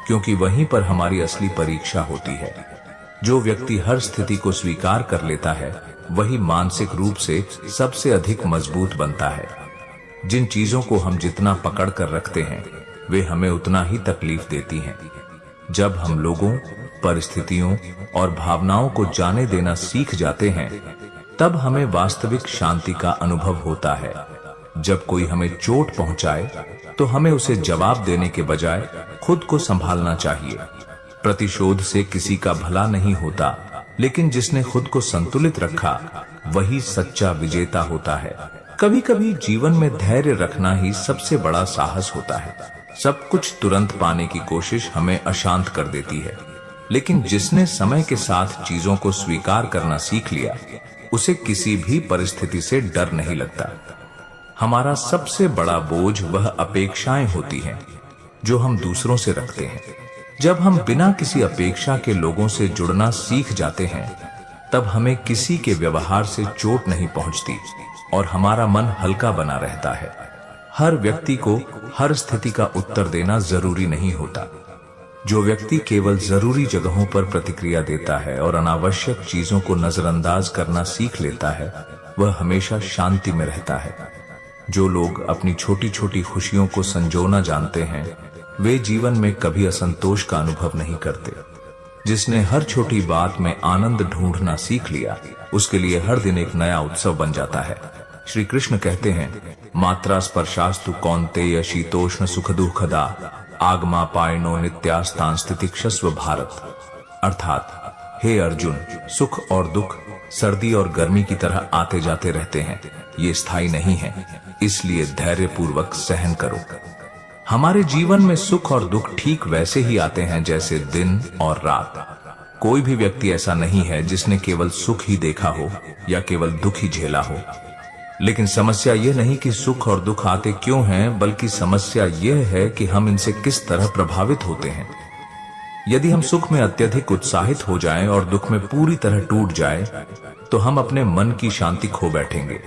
क्योंकि वहीं पर हमारी असली परीक्षा होती है। जो व्यक्ति हर स्थिति को स्वीकार कर लेता है, वही मानसिक रूप से सबसे अधिक मजबूत बनता है। जिन चीजों को हम जितना पकड़ कर रखते हैं, वे हमें उतना ही तकलीफ देती हैं। जब हम लोगों, परिस्थितियों और भावनाओं को जाने देना सीख जाते हैं, तब हमें वास्तविक शांति का अनुभव होता है। जब कोई हमें चोट पहुंचाए, तो हमें उसे जवाब देने के बजाय खुद को संभालना चाहिए। प्रतिशोध से किसी का भला नहीं होता, लेकिन जिसने खुद को संतुलित रखा, वही सच्चा विजेता होता है। कभी कभी जीवन में धैर्य रखना ही सबसे बड़ा साहस होता है। सब कुछ तुरंत पाने की कोशिश हमें अशांत कर देती है, लेकिन जिसने समय के साथ चीजों को स्वीकार करना सीख लिया, उसे किसी भी परिस्थिति से डर नहीं लगता। हमारा सबसे बड़ा बोझ वह अपेक्षाएं होती हैं जो हम दूसरों से रखते हैं। जब हम बिना किसी अपेक्षा के लोगों से जुड़ना सीख जाते हैं, तब हमें किसी के व्यवहार से चोट नहीं पहुंचती और हमारा मन हल्का बना रहता है। हर व्यक्ति को हर स्थिति का उत्तर देना जरूरी नहीं होता। जो व्यक्ति केवल जरूरी जगहों पर प्रतिक्रिया देता है और अनावश्यक चीजों को नजरअंदाज करना सीख लेता है, वह हमेशा शांति में रहता है। जो लोग अपनी छोटी छोटी खुशियों को संजोना जानते हैं, वे जीवन में कभी असंतोष का अनुभव नहीं करते। जिसने हर छोटी बात में आनंद ढूंढना सीख लिया, उसके लिए हर दिन एक नया उत्सव बन जाता है। श्री कृष्ण कहते हैं, मात्रा स्पर्शास्तु कौन्तेय शीतोष्ण सुख दुखदा आगमा पायनो नित्यास्तान स्थितिक्षस्व भारत। अर्थात, हे अर्जुन, सुख और दुख सर्दी और गर्मी की तरह आते जाते रहते हैं, ये स्थायी नहीं है, इसलिए धैर्यपूर्वक सहन करो। हमारे जीवन में सुख और दुख ठीक वैसे ही आते हैं जैसे दिन और रात। कोई भी व्यक्ति ऐसा नहीं है जिसने केवल सुख ही देखा हो या केवल दुख ही झेला हो। लेकिन समस्या यह नहीं कि सुख और दुख आते क्यों हैं, बल्कि समस्या यह है कि हम इनसे किस तरह प्रभावित होते हैं। यदि हम सुख में अत्यधिक उत्साहित हो जाएं और दुख में पूरी तरह टूट जाएं, तो हम अपने मन की शांति खो बैठेंगे।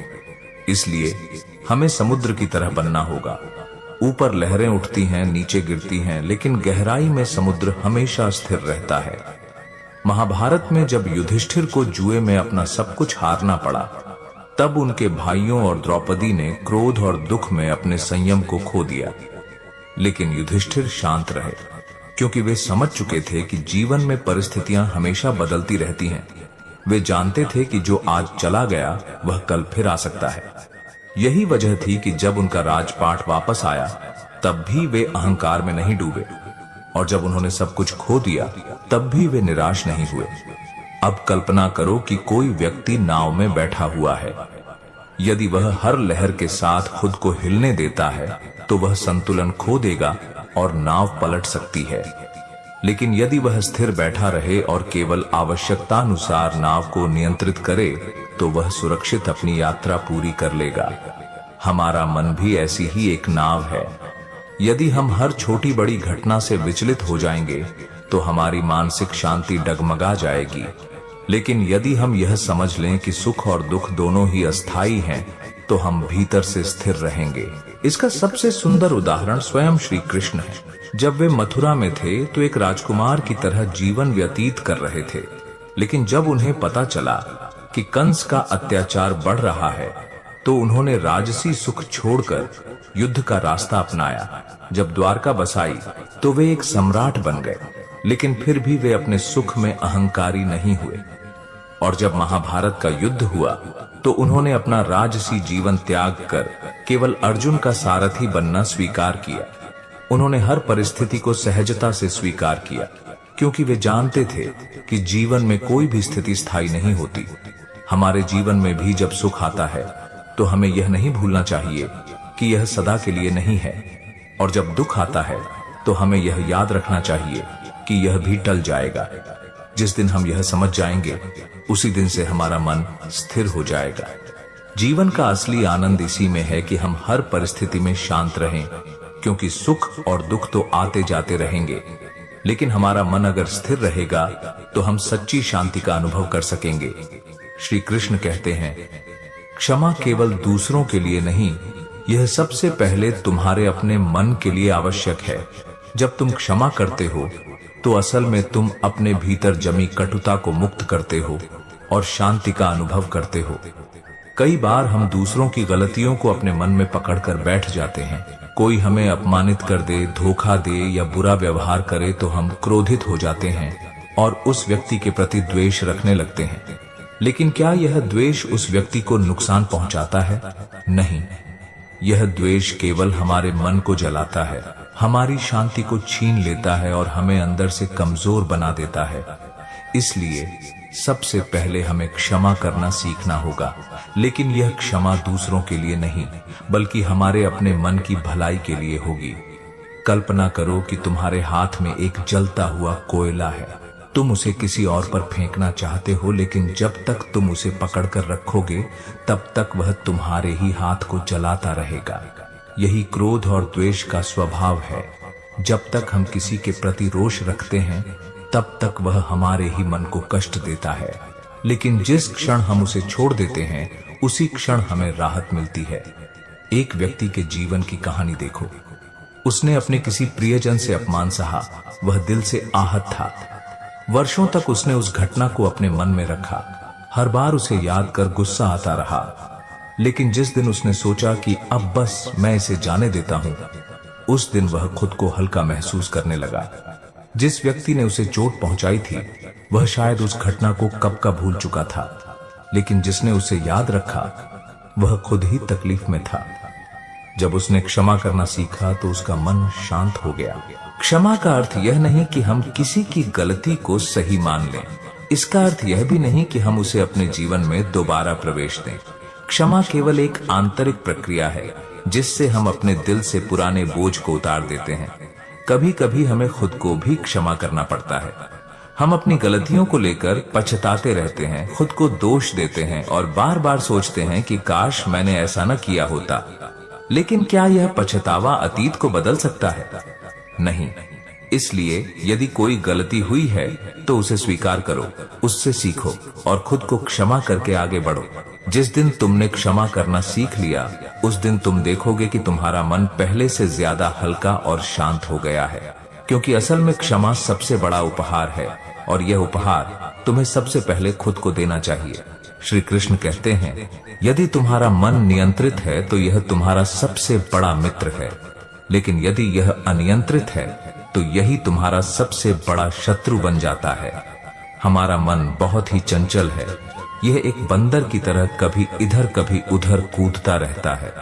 इसलिए हमें समुद्र की तरह बनना होगा। ऊपर लहरें उठती हैं, नीचे गिरती हैं, लेकिन गहराई में समुद्र हमेशा स्थिर रहता है। महाभारत में जब युधिष्ठिर को जुए में अपना सब कुछ हारना पड़ा, तब उनके भाइयों और द्रौपदी ने क्रोध और दुख में अपने संयम को खो दिया। लेकिन युधिष्ठिर शांत रहे, क्योंकि वे समझ चुके थे कि जीवन में परिस्थितियां हमेशा बदलती रहती हैं। वे जानते थे कि जो आज चला गया वह कल फिर आ सकता है। यही वजह थी कि जब उनका राजपाट वापस आया, तब भी वे अहंकार में नहीं डूबे, और जब उन्होंने सब कुछ खो दिया, तब भी वे निराश नहीं हुए। अब कल्पना करो कि कोई व्यक्ति नाव में बैठा हुआ है। यदि वह हर लहर के साथ खुद को हिलने देता है, तो वह संतुलन खो देगा और नाव पलट सकती है। लेकिन यदि वह स्थिर बैठा रहे और केवल आवश्यकतानुसार नाव को नियंत्रित करे, तो वह सुरक्षित अपनी यात्रा पूरी कर लेगा। हमारा मन भी ऐसी ही एक नाव है। यदि हम हर छोटी बड़ी घटना से विचलित हो जाएंगे, तो हमारी मानसिक शांति डगमगा जाएगी। लेकिन यदि हम यह समझ लें कि सुख और दुख दोनों ही अस्थायी हैं, तो हम भीतर से स्थिर रहेंगे। इसका सबसे सुंदर उदाहरण स्वयं श्री कृष्ण है। जब वे मथुरा में थे, तो एक राजकुमार की तरह जीवन व्यतीत कर रहे थे। लेकिन जब उन्हें पता चला कि कंस का अत्याचार बढ़ रहा है, तो उन्होंने राजसी सुख छोड़कर युद्ध का रास्ता अपनाया। जब द्वारका बसाई, तो वे एक सम्राट बन गए, लेकिन फिर भी वे अपने सुख में अहंकारी नहीं हुए। और जब महाभारत का युद्ध हुआ, तो उन्होंने अपना राजसी जीवन त्याग कर केवल अर्जुन का सारथी बनना स्वीकार किया। उन्होंने हर परिस्थिति को सहजता से स्वीकार किया, क्योंकि वे जानते थे कि जीवन में कोई भी स्थिति स्थायी नहीं होती। हमारे जीवन में भी जब सुख आता है, तो हमें यह नहीं भूलना चाहिए कि यह सदा के लिए नहीं है, और जब दुख आता है, तो हमें यह याद रखना चाहिए कि यह भी टल जाएगा। जिस दिन हम यह समझ जाएंगे, उसी दिन से हमारा मन स्थिर हो जाएगा। जीवन का असली आनंद इसी में है कि हम हर परिस्थिति में शांत रहें, क्योंकि सुख और दुख तो आते जाते रहेंगे, लेकिन हमारा मन अगर स्थिर रहेगा, तो हम सच्ची शांति का अनुभव कर सकेंगे। श्री कृष्ण कहते हैं, क्षमा केवल दूसरों के लिए नहीं, यह सबसे पहले तुम्हारे अपने मन के लिए आवश्यक है। जब तुम क्षमा करते हो, तो असल में तुम अपने भीतर जमी कटुता को मुक्त करते हो और शांति का अनुभव करते हो। कई बार हम दूसरों की गलतियों को अपने मन में पकड़कर बैठ जाते हैं। कोई हमें अपमानित कर दे, धोखा दे या बुरा व्यवहार करे, तो हम क्रोधित हो जाते हैं और उस व्यक्ति के प्रति द्वेष रखने लगते हैं। लेकिन क्या यह द्वेष उस व्यक्ति को नुकसान पहुंचाता है? नहीं, यह द्वेष केवल हमारे मन को जलाता है, हमारी शांति को छीन लेता है और हमें अंदर से कमजोर बना देता है। इसलिए सबसे पहले हमें क्षमा करना सीखना होगा, लेकिन यह क्षमा दूसरों के लिए नहीं, बल्कि हमारे अपने मन की भलाई के लिए होगी। कल्पना करो कि तुम्हारे हाथ में एक जलता हुआ कोयला है। तुम उसे किसी और पर फेंकना चाहते हो, लेकिन जब तक तुम उसे पकड़कर रखोगे, तब तक वह तुम्हारे ही हाथ को जलाता रहेगा। यही क्रोध और द्वेष का स्वभाव है। जब तक हम किसी के प्रति रोष रखते हैं, तब तक वह हमारे ही मन को कष्ट देता है। लेकिन जिस क्षण हम उसे छोड़ देते हैं, उसी क्षण हमें राहत मिलती है। एक व्यक्ति के जीवन की कहानी देखो। उसने अपने किसी प्रियजन से अपमान सहा। वह दिल से आहत था। वर्षों तक उसने उस घटना को अपने मन में रखा। हर बार उसे याद कर गुस्सा आता रहा। लेकिन जिस दिन उसने सोचा कि अब बस मैं इसे जाने देता हूं, उस दिन वह खुद को हल्का महसूस करने लगा। जिस व्यक्ति ने उसे चोट पहुंचाई थी, वह शायद उस घटना को कब का भूल चुका था, लेकिन जिसने उसे याद रखा, वह खुद ही तकलीफ में था। जब उसने क्षमा करना सीखा, तो उसका मन शांत हो गया। क्षमा का अर्थ यह नहीं कि हम किसी की गलती को सही मान लें, इसका अर्थ यह भी नहीं कि हम उसे अपने जीवन में दोबारा प्रवेश दें। क्षमा केवल एक आंतरिक प्रक्रिया है जिससे हम अपने दिल से पुराने बोझ को उतार देते हैं। कभी कभी हमें खुद को भी क्षमा करना पड़ता है। हम अपनी गलतियों को लेकर पछताते रहते हैं, खुद को दोष देते हैं और बार बार सोचते हैं कि काश मैंने ऐसा न किया होता। लेकिन क्या यह पछतावा अतीत को बदल सकता है? नहीं। इसलिए यदि कोई गलती हुई है तो उसे स्वीकार करो, उससे सीखो और खुद को क्षमा करके आगे बढ़ो। जिस दिन तुमने क्षमा करना सीख लिया, उस दिन तुम देखोगे कि तुम्हारा मन पहले से ज्यादा हल्का और शांत हो गया है। क्योंकि असल में क्षमा सबसे बड़ा उपहार है और यह उपहार तुम्हें सबसे पहले खुद को देना चाहिए। श्री कृष्ण कहते हैं, यदि तुम्हारा मन नियंत्रित है तो यह तुम्हारा सबसे बड़ा मित्र है, लेकिन यदि यह अनियंत्रित है तो यही तुम्हारा सबसे बड़ा शत्रु बन जाता है। हमारा मन बहुत ही चंचल है। यह एक बंदर की तरह कभी इधर कभी उधर कूदता रहता है।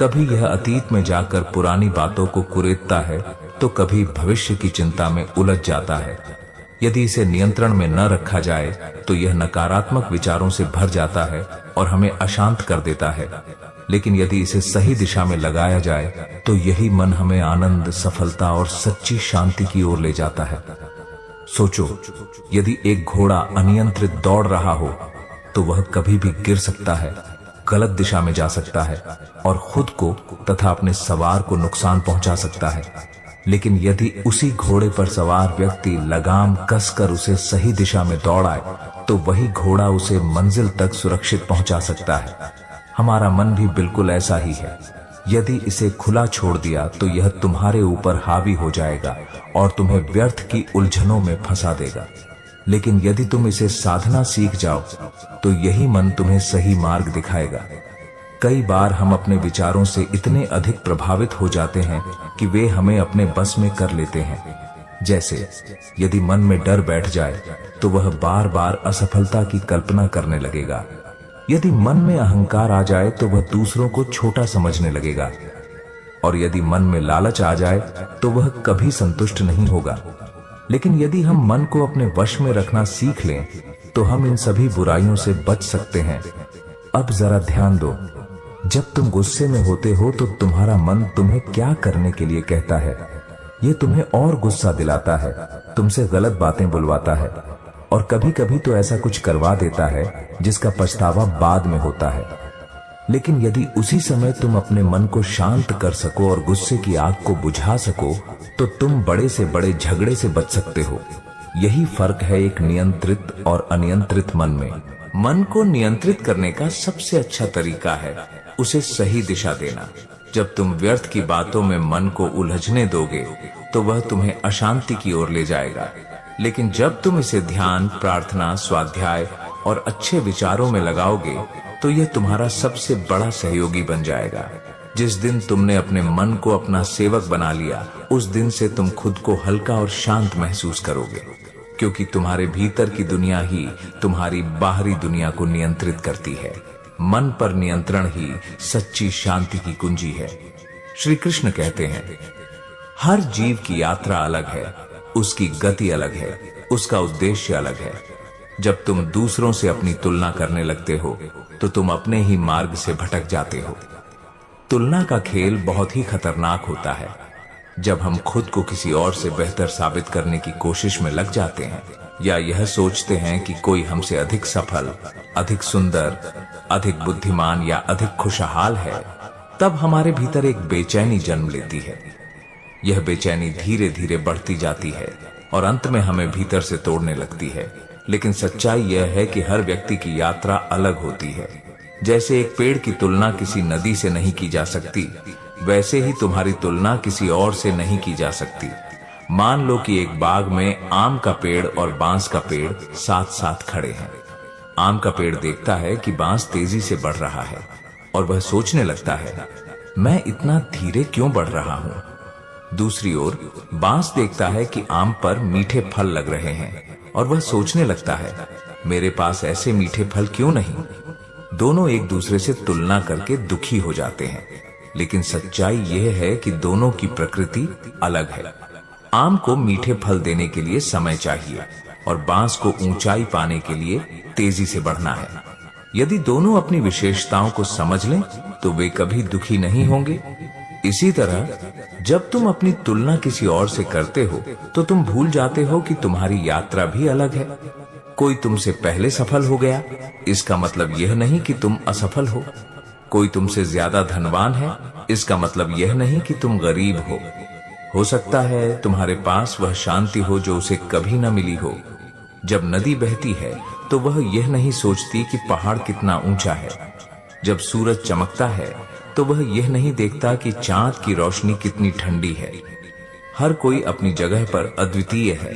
कभी यह अतीत में जाकर पुरानी बातों को कुरेदता है तो कभी भविष्य की चिंता में उलझ जाता है। यदि इसे नियंत्रण में न रखा जाए तो यह नकारात्मक विचारों से भर जाता है और हमें अशांत कर देता है। लेकिन यदि इसे सही दिशा में लगाया जाए तो यही मन हमें आनंद, सफलता और सच्ची शांति की ओर ले जाता है। सोचो, यदि एक घोड़ा अनियंत्रित दौड़ रहा हो तो वह कभी भी गिर सकता है, गलत दिशा में जा सकता है और खुद को तथा अपने सवार को नुकसान पहुंचा सकता है। लेकिन यदि उसी घोड़े पर सवार व्यक्ति लगाम कसकर उसे सही दिशा में दौड़ाए तो वही घोड़ा उसे मंजिल तक सुरक्षित पहुंचा सकता है। हमारा मन भी बिल्कुल ऐसा ही है। यदि इसे खुला छोड़ दिया तो यह तुम्हारे ऊपर हावी हो जाएगा और तुम्हें व्यर्थ की उलझनों में फंसा देगा। लेकिन यदि तुम इसे साधना सीख जाओ तो यही मन तुम्हें सही मार्ग दिखाएगा। कई बार हम अपने विचारों से इतने अधिक प्रभावित हो जाते हैं कि वे हमें अपने बस में कर लेते हैं। जैसे यदि मन में डर बैठ जाए तो वह बार बार असफलता की कल्पना करने लगेगा। यदि मन में अहंकार आ जाए तो वह दूसरों को छोटा समझने लगेगा। और यदि मन में लालच आ जाए तो वह कभी संतुष्ट नहीं होगा। लेकिन यदि हम मन को अपने वश में रखना सीख लें तो हम इन सभी बुराइयों से बच सकते हैं। अब जरा ध्यान दो, जब तुम गुस्से में होते हो तो तुम्हारा मन तुम्हें क्या करने के लिए कहता है? ये तुम्हें और गुस्सा दिलाता है, तुमसे गलत बातें बुलवाता है और कभी कभी तो ऐसा कुछ करवा देता है जिसका पछतावा बाद में होता है। लेकिन यदि उसी समय तुम अपने मन को शांत कर सको और गुस्से की आग को बुझा सको तो तुम बड़े से बड़े झगड़े से बच सकते हो। यही फर्क है एक नियंत्रित और अनियंत्रित मन में। मन को नियंत्रित करने का सबसे अच्छा तरीका है उसे सही दिशा देना। जब तुम व्यर्थ की बातों में मन को उलझने दोगे तो वह तुम्हें अशांति की ओर ले जाएगा। लेकिन जब तुम इसे ध्यान, प्रार्थना, स्वाध्याय और अच्छे विचारों में लगाओगे तो यह तुम्हारा सबसे बड़ा सहयोगी बन जाएगा। जिस दिन तुमने अपने मन को अपना सेवक बना लिया, उस दिन से तुम खुद को हल्का और शांत महसूस करोगे, क्योंकि तुम्हारे भीतर की दुनिया ही तुम्हारी बाहरी दुनिया को नियंत्रित करती है। मन पर नियंत्रण ही सच्ची शांति की कुंजी है। श्री कृष्ण कहते हैं, हर जीव की यात्रा अलग है, उसकी गति अलग है, उसका उद्देश्य अलग है। जब तुम दूसरों से अपनी तुलना करने लगते हो तो तुम अपने ही मार्ग से भटक जाते हो। तुलना का खेल बहुत ही खतरनाक होता है। जब हम खुद को किसी और से बेहतर साबित करने की कोशिश में लग जाते हैं या यह सोचते हैं कि कोई हमसे अधिक सफल, अधिक सुंदर, अधिक बुद्धिमान या अधिक खुशहाल है, तब हमारे भीतर एक बेचैनी जन्म लेती है। यह बेचैनी धीरे धीरे बढ़ती जाती है और अंत में हमें भीतर से तोड़ने लगती है। लेकिन सच्चाई यह है कि हर व्यक्ति की यात्रा अलग होती है। जैसे एक पेड़ की तुलना किसी नदी से नहीं की जा सकती, वैसे ही तुम्हारी तुलना किसी और से नहीं की जा सकती। मान लो कि एक बाग में आम का पेड़ और बांस का पेड़ साथ साथ खड़े हैं। आम का पेड़ देखता है कि बांस तेजी से बढ़ रहा है और वह सोचने लगता है, मैं इतना धीरे क्यों बढ़ रहा हूं। दूसरी ओर बांस देखता है कि आम पर मीठे फल लग रहे हैं और वह सोचने लगता है, मेरे पास ऐसे मीठे फल क्यों नहीं। दोनों एक दूसरे से तुलना करके दुखी हो जाते हैं। लेकिन सच्चाई यह है कि दोनों की प्रकृति अलग है। आम को मीठे फल देने के लिए समय चाहिए, और बांस को ऊंचाई पाने के लिए तेजी से बढ़ना है। यदि दोनों अपनी विशेषताओं को समझ लें तो वे कभी दुखी नहीं होंगे। इसी तरह जब तुम अपनी तुलना किसी और से करते हो तो तुम भूल जाते हो कि तुम्हारी यात्रा भी अलग है। कोई तुमसे पहले सफल हो गया, इसका मतलब यह नहीं कि तुम असफल हो। कोई तुमसे ज्यादा धनवान है, इसका मतलब यह नहीं कि तुम गरीब हो। हो सकता है तुम्हारे पास वह शांति हो जो उसे कभी न मिली हो। जब नदी बहती है तो वह यह नहीं सोचती कि पहाड़ कितना ऊंचा है। जब सूरज चमकता है तो वह यह नहीं देखता कि चांद की रोशनी कितनी ठंडी है। हर कोई अपनी जगह पर अद्वितीय है,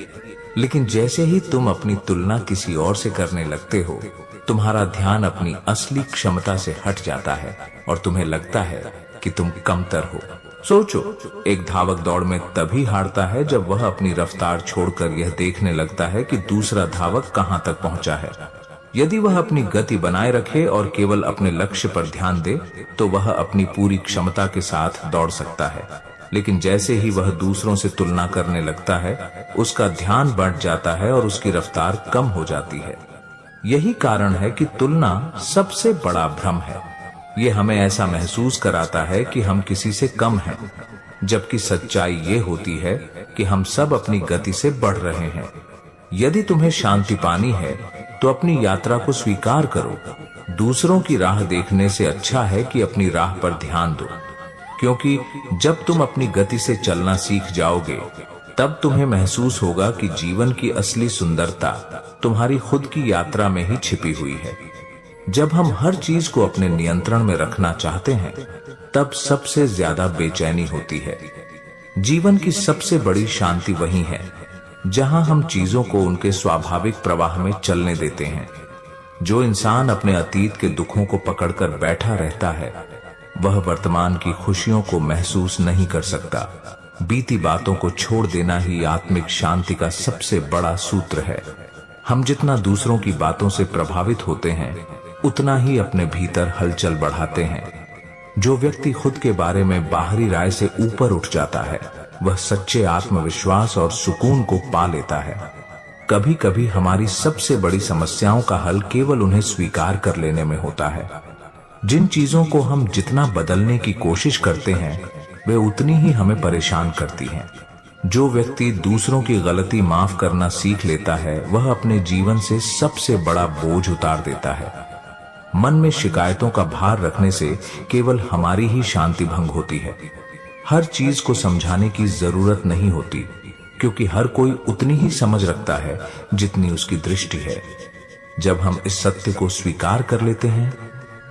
लेकिन जैसे ही तुम अपनी तुलना किसी और से करने लगते हो, तुम्हारा ध्यान अपनी असली क्षमता से हट जाता है और तुम्हें लगता है कि तुम कमतर हो। सोचो, एक धावक दौड़ में तभी हारता है जब वह अपनी रफ्तार छोड़कर यह देखने लगता है कि दूसरा धावक कहां तक पहुंचा है। यदि वह अपनी गति बनाए रखे और केवल अपने लक्ष्य पर ध्यान दे तो वह अपनी पूरी क्षमता के साथ दौड़ सकता है। लेकिन जैसे ही वह दूसरों से तुलना करने लगता है, उसका ध्यान बढ़ जाता है और उसकी रफ्तार कम हो जाती है। यही कारण है कि तुलना सबसे बड़ा भ्रम है। ये हमें ऐसा महसूस कराता है कि हम किसी से कम हैं, जबकि सच्चाई ये होती है कि हम सब अपनी गति से बढ़ रहे हैं। यदि तुम्हें शांति पानी है तो अपनी यात्रा को स्वीकार करो। दूसरों की राह देखने से अच्छा है कि अपनी राह पर ध्यान दो, क्योंकि जब तुम अपनी गति से चलना सीख जाओगे तब तुम्हें महसूस होगा कि जीवन की असली सुंदरता तुम्हारी खुद की यात्रा में ही छिपी हुई है। जब हम हर चीज को अपने नियंत्रण में रखना चाहते हैं तब सबसे ज्यादा बेचैनी होती है। जीवन की सबसे बड़ी शांति वही है जहां हम चीजों को उनके स्वाभाविक प्रवाह में चलने देते हैं। जो इंसान अपने अतीत के दुखों को पकड़कर बैठा रहता है वह वर्तमान की खुशियों को महसूस नहीं कर सकता। बीती बातों को छोड़ देना ही आत्मिक शांति का सबसे बड़ा सूत्र है। हम जितना दूसरों की बातों से प्रभावित होते हैं उतना ही अपने भीतर हलचल बढ़ाते हैं। जो व्यक्ति खुद के बारे में बाहरी राय से ऊपर उठ जाता है वह सच्चे आत्मविश्वास और सुकून को पा लेता है। कभी कभी हमारी सबसे बड़ी समस्याओं का हल केवल उन्हें स्वीकार कर लेने में होता है। जिन चीजों को हम जितना बदलने की कोशिश करते हैं वे उतनी ही हमें परेशान करती हैं। जो व्यक्ति दूसरों की गलती माफ करना सीख लेता है वह अपने जीवन से सबसे बड़ा बोझ उतार देता है। मन में शिकायतों का भार रखने से केवल हमारी ही शांति भंग होती है। हर चीज को समझाने की जरूरत नहीं होती, क्योंकि हर कोई उतनी ही समझ रखता है जितनी उसकी दृष्टि है। जब हम इस सत्य को स्वीकार कर लेते हैं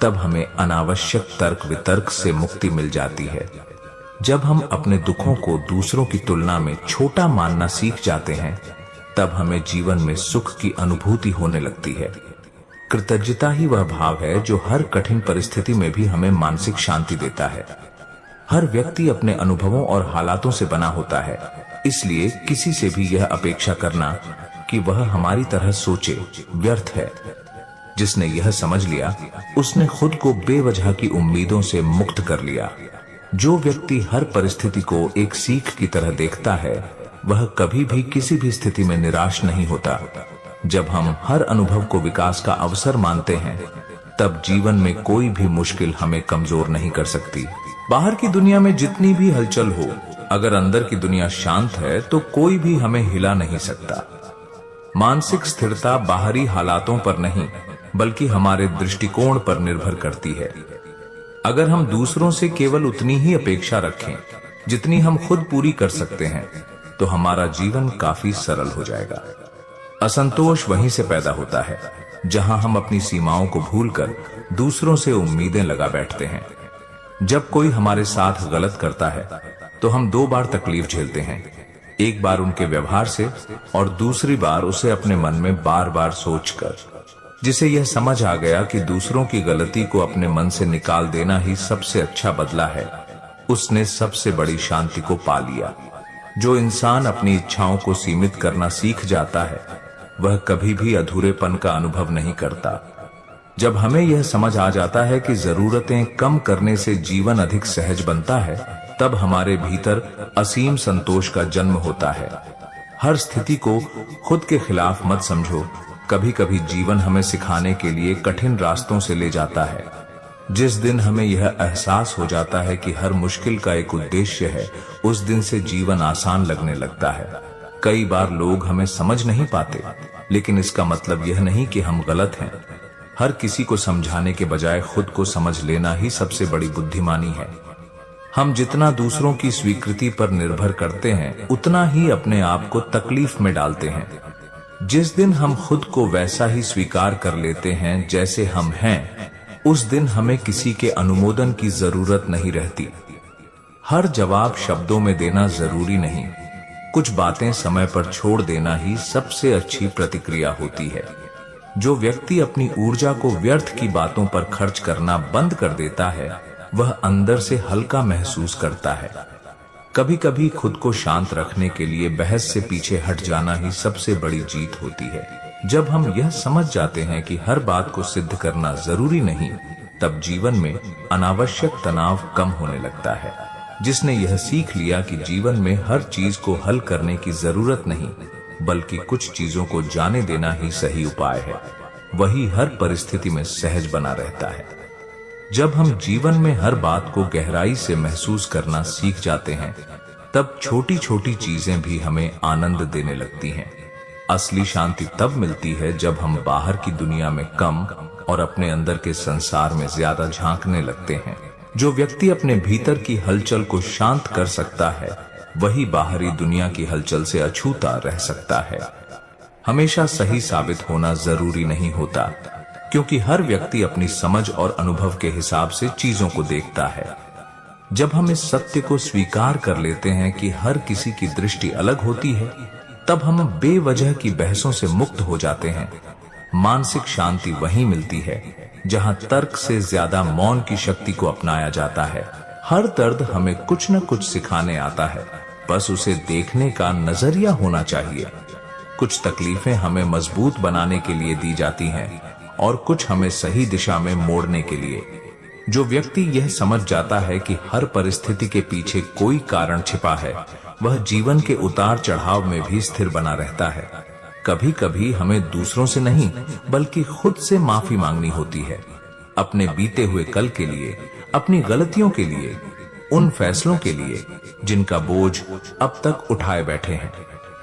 तब हमें अनावश्यक तर्क वितर्क से मुक्ति मिल जाती है। जब हम अपने दुखों को दूसरों की तुलना में छोटा मानना सीख जाते हैं तब हमें जीवन में सुख की अनुभूति होने लगती है। कृतज्ञता ही वह भाव है जो हर कठिन परिस्थिति में भी हमें मानसिक शांति देता है। हर व्यक्ति अपने अनुभवों और हालातों से बना होता है, इसलिए किसी से भी यह अपेक्षा करना कि वह हमारी तरह सोचे व्यर्थ है। जिसने यह समझ लिया उसने खुद को बेवजह की उम्मीदों से मुक्त कर लिया। जो व्यक्ति हर परिस्थिति को एक सीख की तरह देखता है वह कभी भी किसी भी स्थिति में निराश नहीं होता। जब हम हर अनुभव को विकास का अवसर मानते हैं तब जीवन में कोई भी मुश्किल हमें कमजोर नहीं कर सकती। बाहर की दुनिया में जितनी भी हलचल हो, अगर अंदर की दुनिया शांत है तो कोई भी हमें हिला नहीं सकता। मानसिक स्थिरता बाहरी हालातों पर नहीं बल्कि हमारे दृष्टिकोण पर निर्भर करती है। अगर हम दूसरों से केवल उतनी ही अपेक्षा रखें जितनी हम खुद पूरी कर सकते हैं तो हमारा जीवन काफी सरल हो जाएगा। असंतोष वहीं से पैदा होता है जहां हम अपनी सीमाओं को भूलकर दूसरों से उम्मीदें लगा बैठते हैं। जब कोई हमारे साथ गलत करता है तो हम दो बार तकलीफ झेलते हैं, एक बार उनके व्यवहार से और दूसरी बार उसे अपने मन में बार बार सोचकर। जिसे यह समझ आ गया कि दूसरों की गलती को अपने मन से निकाल देना ही सबसे अच्छा बदला है, उसने सबसे बड़ी शांति को पा लिया। जो इंसान अपनी इच्छाओं को सीमित करना सीख जाता है वह कभी भी अधूरेपन का अनुभव नहीं करता। जब हमें यह समझ आ जाता है कि जरूरतें कम करने से जीवन अधिक सहज बनता है तब हमारे भीतर असीम संतोष का जन्म होता है। हर स्थिति को खुद के खिलाफ मत समझो। कभी कभी जीवन हमें सिखाने के लिए कठिन रास्तों से ले जाता है। जिस दिन हमें यह एहसास हो जाता है कि हर मुश्किल का एक उद्देश्य है, उस दिन से जीवन आसान लगने लगता है। कई बार लोग हमें समझ नहीं पाते, लेकिन इसका मतलब यह नहीं कि हम गलत हैं। हर किसी को समझाने के बजाय खुद को समझ लेना ही सबसे बड़ी बुद्धिमानी है। हम जितना दूसरों की स्वीकृति पर निर्भर करते हैं, उतना ही अपने आप को तकलीफ में डालते हैं। जिस दिन हम खुद को वैसा ही स्वीकार कर लेते हैं जैसे हम हैं, उस दिन हमें किसी के अनुमोदन की जरूरत नहीं रहती। हर जवाब शब्दों में देना जरूरी नहीं, कुछ बातें समय पर छोड़ देना ही सबसे अच्छी प्रतिक्रिया होती है। जो व्यक्ति अपनी ऊर्जा को व्यर्थ की बातों पर खर्च करना बंद कर देता है, वह अंदर से हल्का महसूस करता है। कभी कभी खुद को शांत रखने के लिए बहस से पीछे हट जाना ही सबसे बड़ी जीत होती है। जब हम यह समझ जाते हैं कि हर बात को सिद्ध करना जरूरी नहीं, तब जीवन में अनावश्यक तनाव कम होने लगता है। जिसने यह सीख लिया कि जीवन में हर चीज को हल करने की जरूरत नहीं, बल्कि कुछ चीजों को जाने देना ही सही उपाय है, वही हर परिस्थिति में सहज बना रहता है। जब हम जीवन में हर बात को गहराई से महसूस करना सीख जाते हैं, तब छोटी छोटी चीजें भी हमें आनंद देने लगती हैं। असली शांति तब मिलती है जब हम बाहर की दुनिया में कम और अपने अंदर के संसार में ज्यादा झांकने लगते हैं। जो व्यक्ति अपने भीतर की हलचल को शांत कर सकता है, वही बाहरी दुनिया की हलचल से अछूता रह सकता है। हमेशा सही साबित होना जरूरी नहीं होता, क्योंकि हर व्यक्ति अपनी समझ और अनुभव के हिसाब से चीजों को देखता है। जब हम इस सत्य को स्वीकार कर लेते हैं कि हर किसी की दृष्टि अलग होती है, तब हम बेवजह की बहसों से मुक्त हो जाते हैं। मानसिक शांति वहीं मिलती है जहां तर्क से ज्यादा मौन की शक्ति को अपनाया जाता है। हर दर्द हमें कुछ न कुछ सिखाने आता है, बस उसे देखने का नजरिया होना चाहिए। कुछ तकलीफें हमें मजबूत बनाने के लिए दी जाती हैं और कुछ हमें सही दिशा में मोड़ने के लिए। जो व्यक्ति यह समझ जाता है कि हर परिस्थिति के पीछे कोई कारण छिपा है, वह जीवन के उतार चढ़ाव में भी स्थिर बना रहता है। कभी कभी हमें दूसरों से नहीं, बल्कि खुद से माफी मांगनी होती है, अपने बीते हुए कल के लिए, अपनी गलतियों के लिए, उन फैसलों के लिए जिनका बोझ अब तक उठाए बैठे हैं।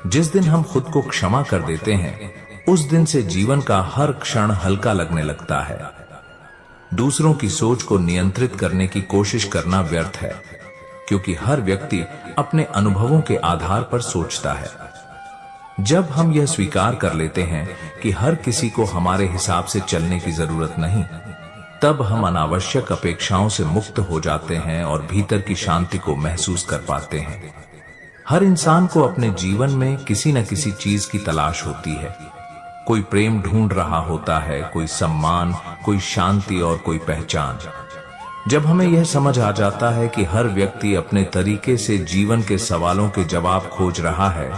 जिस दिन हम खुद को क्षमा कर देते हैं, उस दिन से जीवन का हर क्षण हल्का लगने लगता है। दूसरों की सोच को नियंत्रित करने की कोशिश करना व्यर्थ है, क्योंकि हर व्यक्ति अपने अनुभवों के आधार पर सोचता है। जब हम यह स्वीकार कर लेते हैं कि हर किसी को हमारे हिसाब से चलने की जरूरत नहीं, तब हम अनावश्यक अपेक्षाओं से मुक्त हो जाते हैं और भीतर की शांति को महसूस कर पाते हैं। हर इंसान को अपने जीवन में किसी न किसी चीज की तलाश होती है। कोई प्रेम ढूंढ रहा होता है, कोई सम्मान, कोई शांति और कोई पहचान। जब हमें यह समझ आ जाता है कि हर व्यक्ति अपने तरीके से जीवन के सवालों के जवाब खोज रहा है,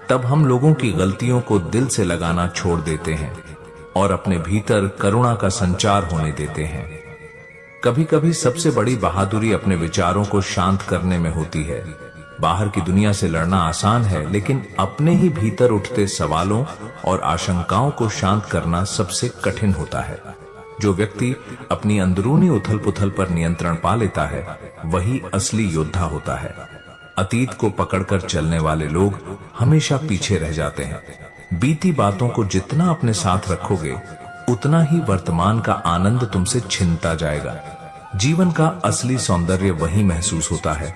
तब हम लोगों की गलतियों को दिल से लगाना छोड़ देते हैं और अपने भीतर करुणा का संचार होने देते हैं। कभी कभी सबसे बड़ी बहादुरी अपने विचारों को शांत करने में होती है। बाहर की दुनिया से लड़ना आसान है, लेकिन अपने ही भीतर उठते सवालों और आशंकाओं को शांत करना सबसे कठिन होता है। जो व्यक्ति अपनी अंदरूनी उथल पुथल पर नियंत्रण पा लेता है, वही असली योद्धा होता है। अतीत को पकड़कर चलने वाले लोग हमेशा पीछे रह जाते हैं। बीती बातों को जितना अपने साथ रखोगे, उतना ही वर्तमान का आनंद तुमसे छिनता जाएगा। जीवन का असली सौंदर्य वही महसूस होता है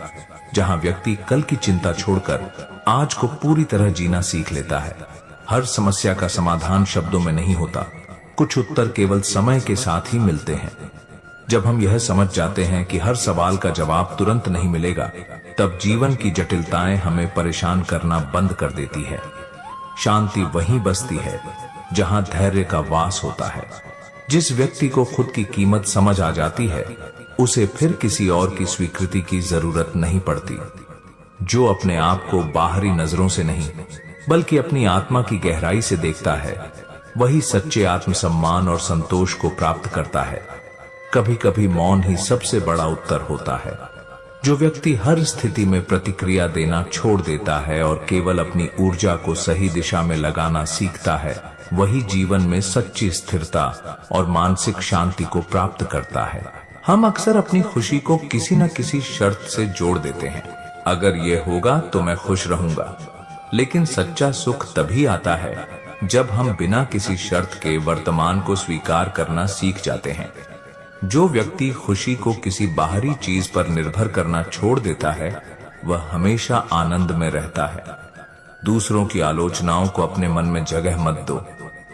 जहां व्यक्ति कल की चिंता छोड़कर आज को पूरी तरह जीना सीख लेता है। हर समस्या का समाधान शब्दों में नहीं होता, कुछ उत्तर केवल समय के साथ ही मिलते हैं। जब हम यह समझ जाते हैं कि हर सवाल का जवाब तुरंत नहीं मिलेगा, तब जीवन की जटिलताएं हमें परेशान करना बंद कर देती है। शांति वहीं बसती है जहां धैर्य का वास होता है। जिस व्यक्ति को खुद की कीमत समझ आ जाती है, उसे फिर किसी और की स्वीकृति की जरूरत नहीं पड़ती। जो अपने आप को बाहरी नजरों से नहीं, बल्कि अपनी आत्मा की गहराई से देखता है, वही सच्चे आत्मसम्मान और संतोष को प्राप्त करता है। कभी कभी मौन ही सबसे बड़ा उत्तर होता है। जो व्यक्ति हर स्थिति में प्रतिक्रिया देना छोड़ देता है और केवल अपनी ऊर्जा को सही दिशा में लगाना सीखता है, वही जीवन में सच्ची स्थिरता और मानसिक शांति को प्राप्त करता है। हम अक्सर अपनी खुशी को किसी न किसी शर्त से जोड़ देते हैं। अगर ये होगा तो मैं खुश रहूंगा। लेकिन सच्चा सुख तभी आता है जब हम बिना किसी शर्त के वर्तमान को स्वीकार करना सीख जाते हैं। जो व्यक्ति खुशी को किसी बाहरी चीज पर निर्भर करना छोड़ देता है, वह हमेशा आनंद में रहता है। दूसरों की आलोचनाओं को अपने मन में जगह मत दो,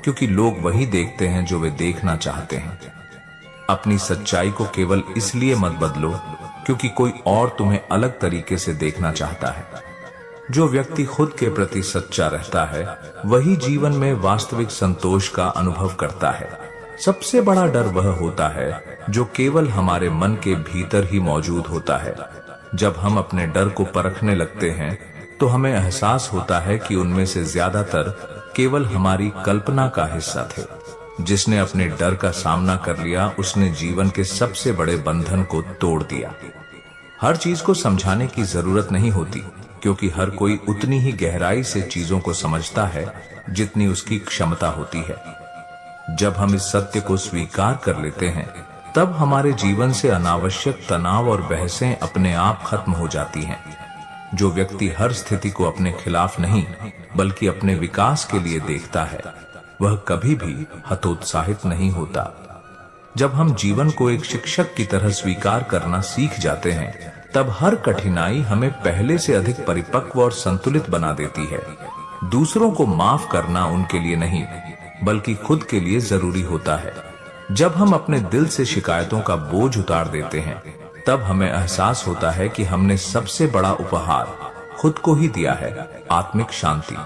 क्योंकि लोग वही देखते हैं जो वे देखना चाहते हैं। अपनी सच्चाई को केवल इसलिए मत बदलो क्योंकि कोई और तुम्हें अलग तरीके से देखना चाहता है। जो व्यक्ति खुद के प्रति सच्चा रहता है, वही जीवन में वास्तविक संतोष का अनुभव करता है। सबसे बड़ा डर वह होता है जो केवल हमारे मन के भीतर ही मौजूद होता है। जब हम अपने डर को परखने लगते हैं, तो हमें एहसास होता है कि उनमें से ज्यादातर केवल हमारी कल्पना का हिस्सा थे। जिसने अपने डर का सामना कर लिया, उसने जीवन के सबसे बड़े बंधन को तोड़ दिया। हर चीज को समझाने की जरूरत नहीं होती, क्योंकि हर कोई उतनी ही गहराई से चीजों को समझता है जितनी उसकी क्षमता होती है। जब हम इस सत्य को स्वीकार कर लेते हैं, तब हमारे जीवन से अनावश्यक तनाव और बहसें अपने आप खत्म हो जाती हैं। जो व्यक्ति हर स्थिति को अपने खिलाफ नहीं बल्कि अपने विकास के लिए देखता है, वह कभी भी हतोत्साहित नहीं होता। जब हम जीवन को एक शिक्षक की तरह स्वीकार करना सीख जाते हैं, तब हर कठिनाई हमें पहले से अधिक परिपक्व और संतुलित बना देती है। दूसरों को माफ करना उनके लिए नहीं बल्कि खुद के लिए जरूरी होता है। जब हम अपने दिल से शिकायतों का बोझ उतार देते हैं, तब हमें एहसास होता है कि हमने सबसे बड़ा उपहार खुद को ही दिया है, आत्मिक शांति।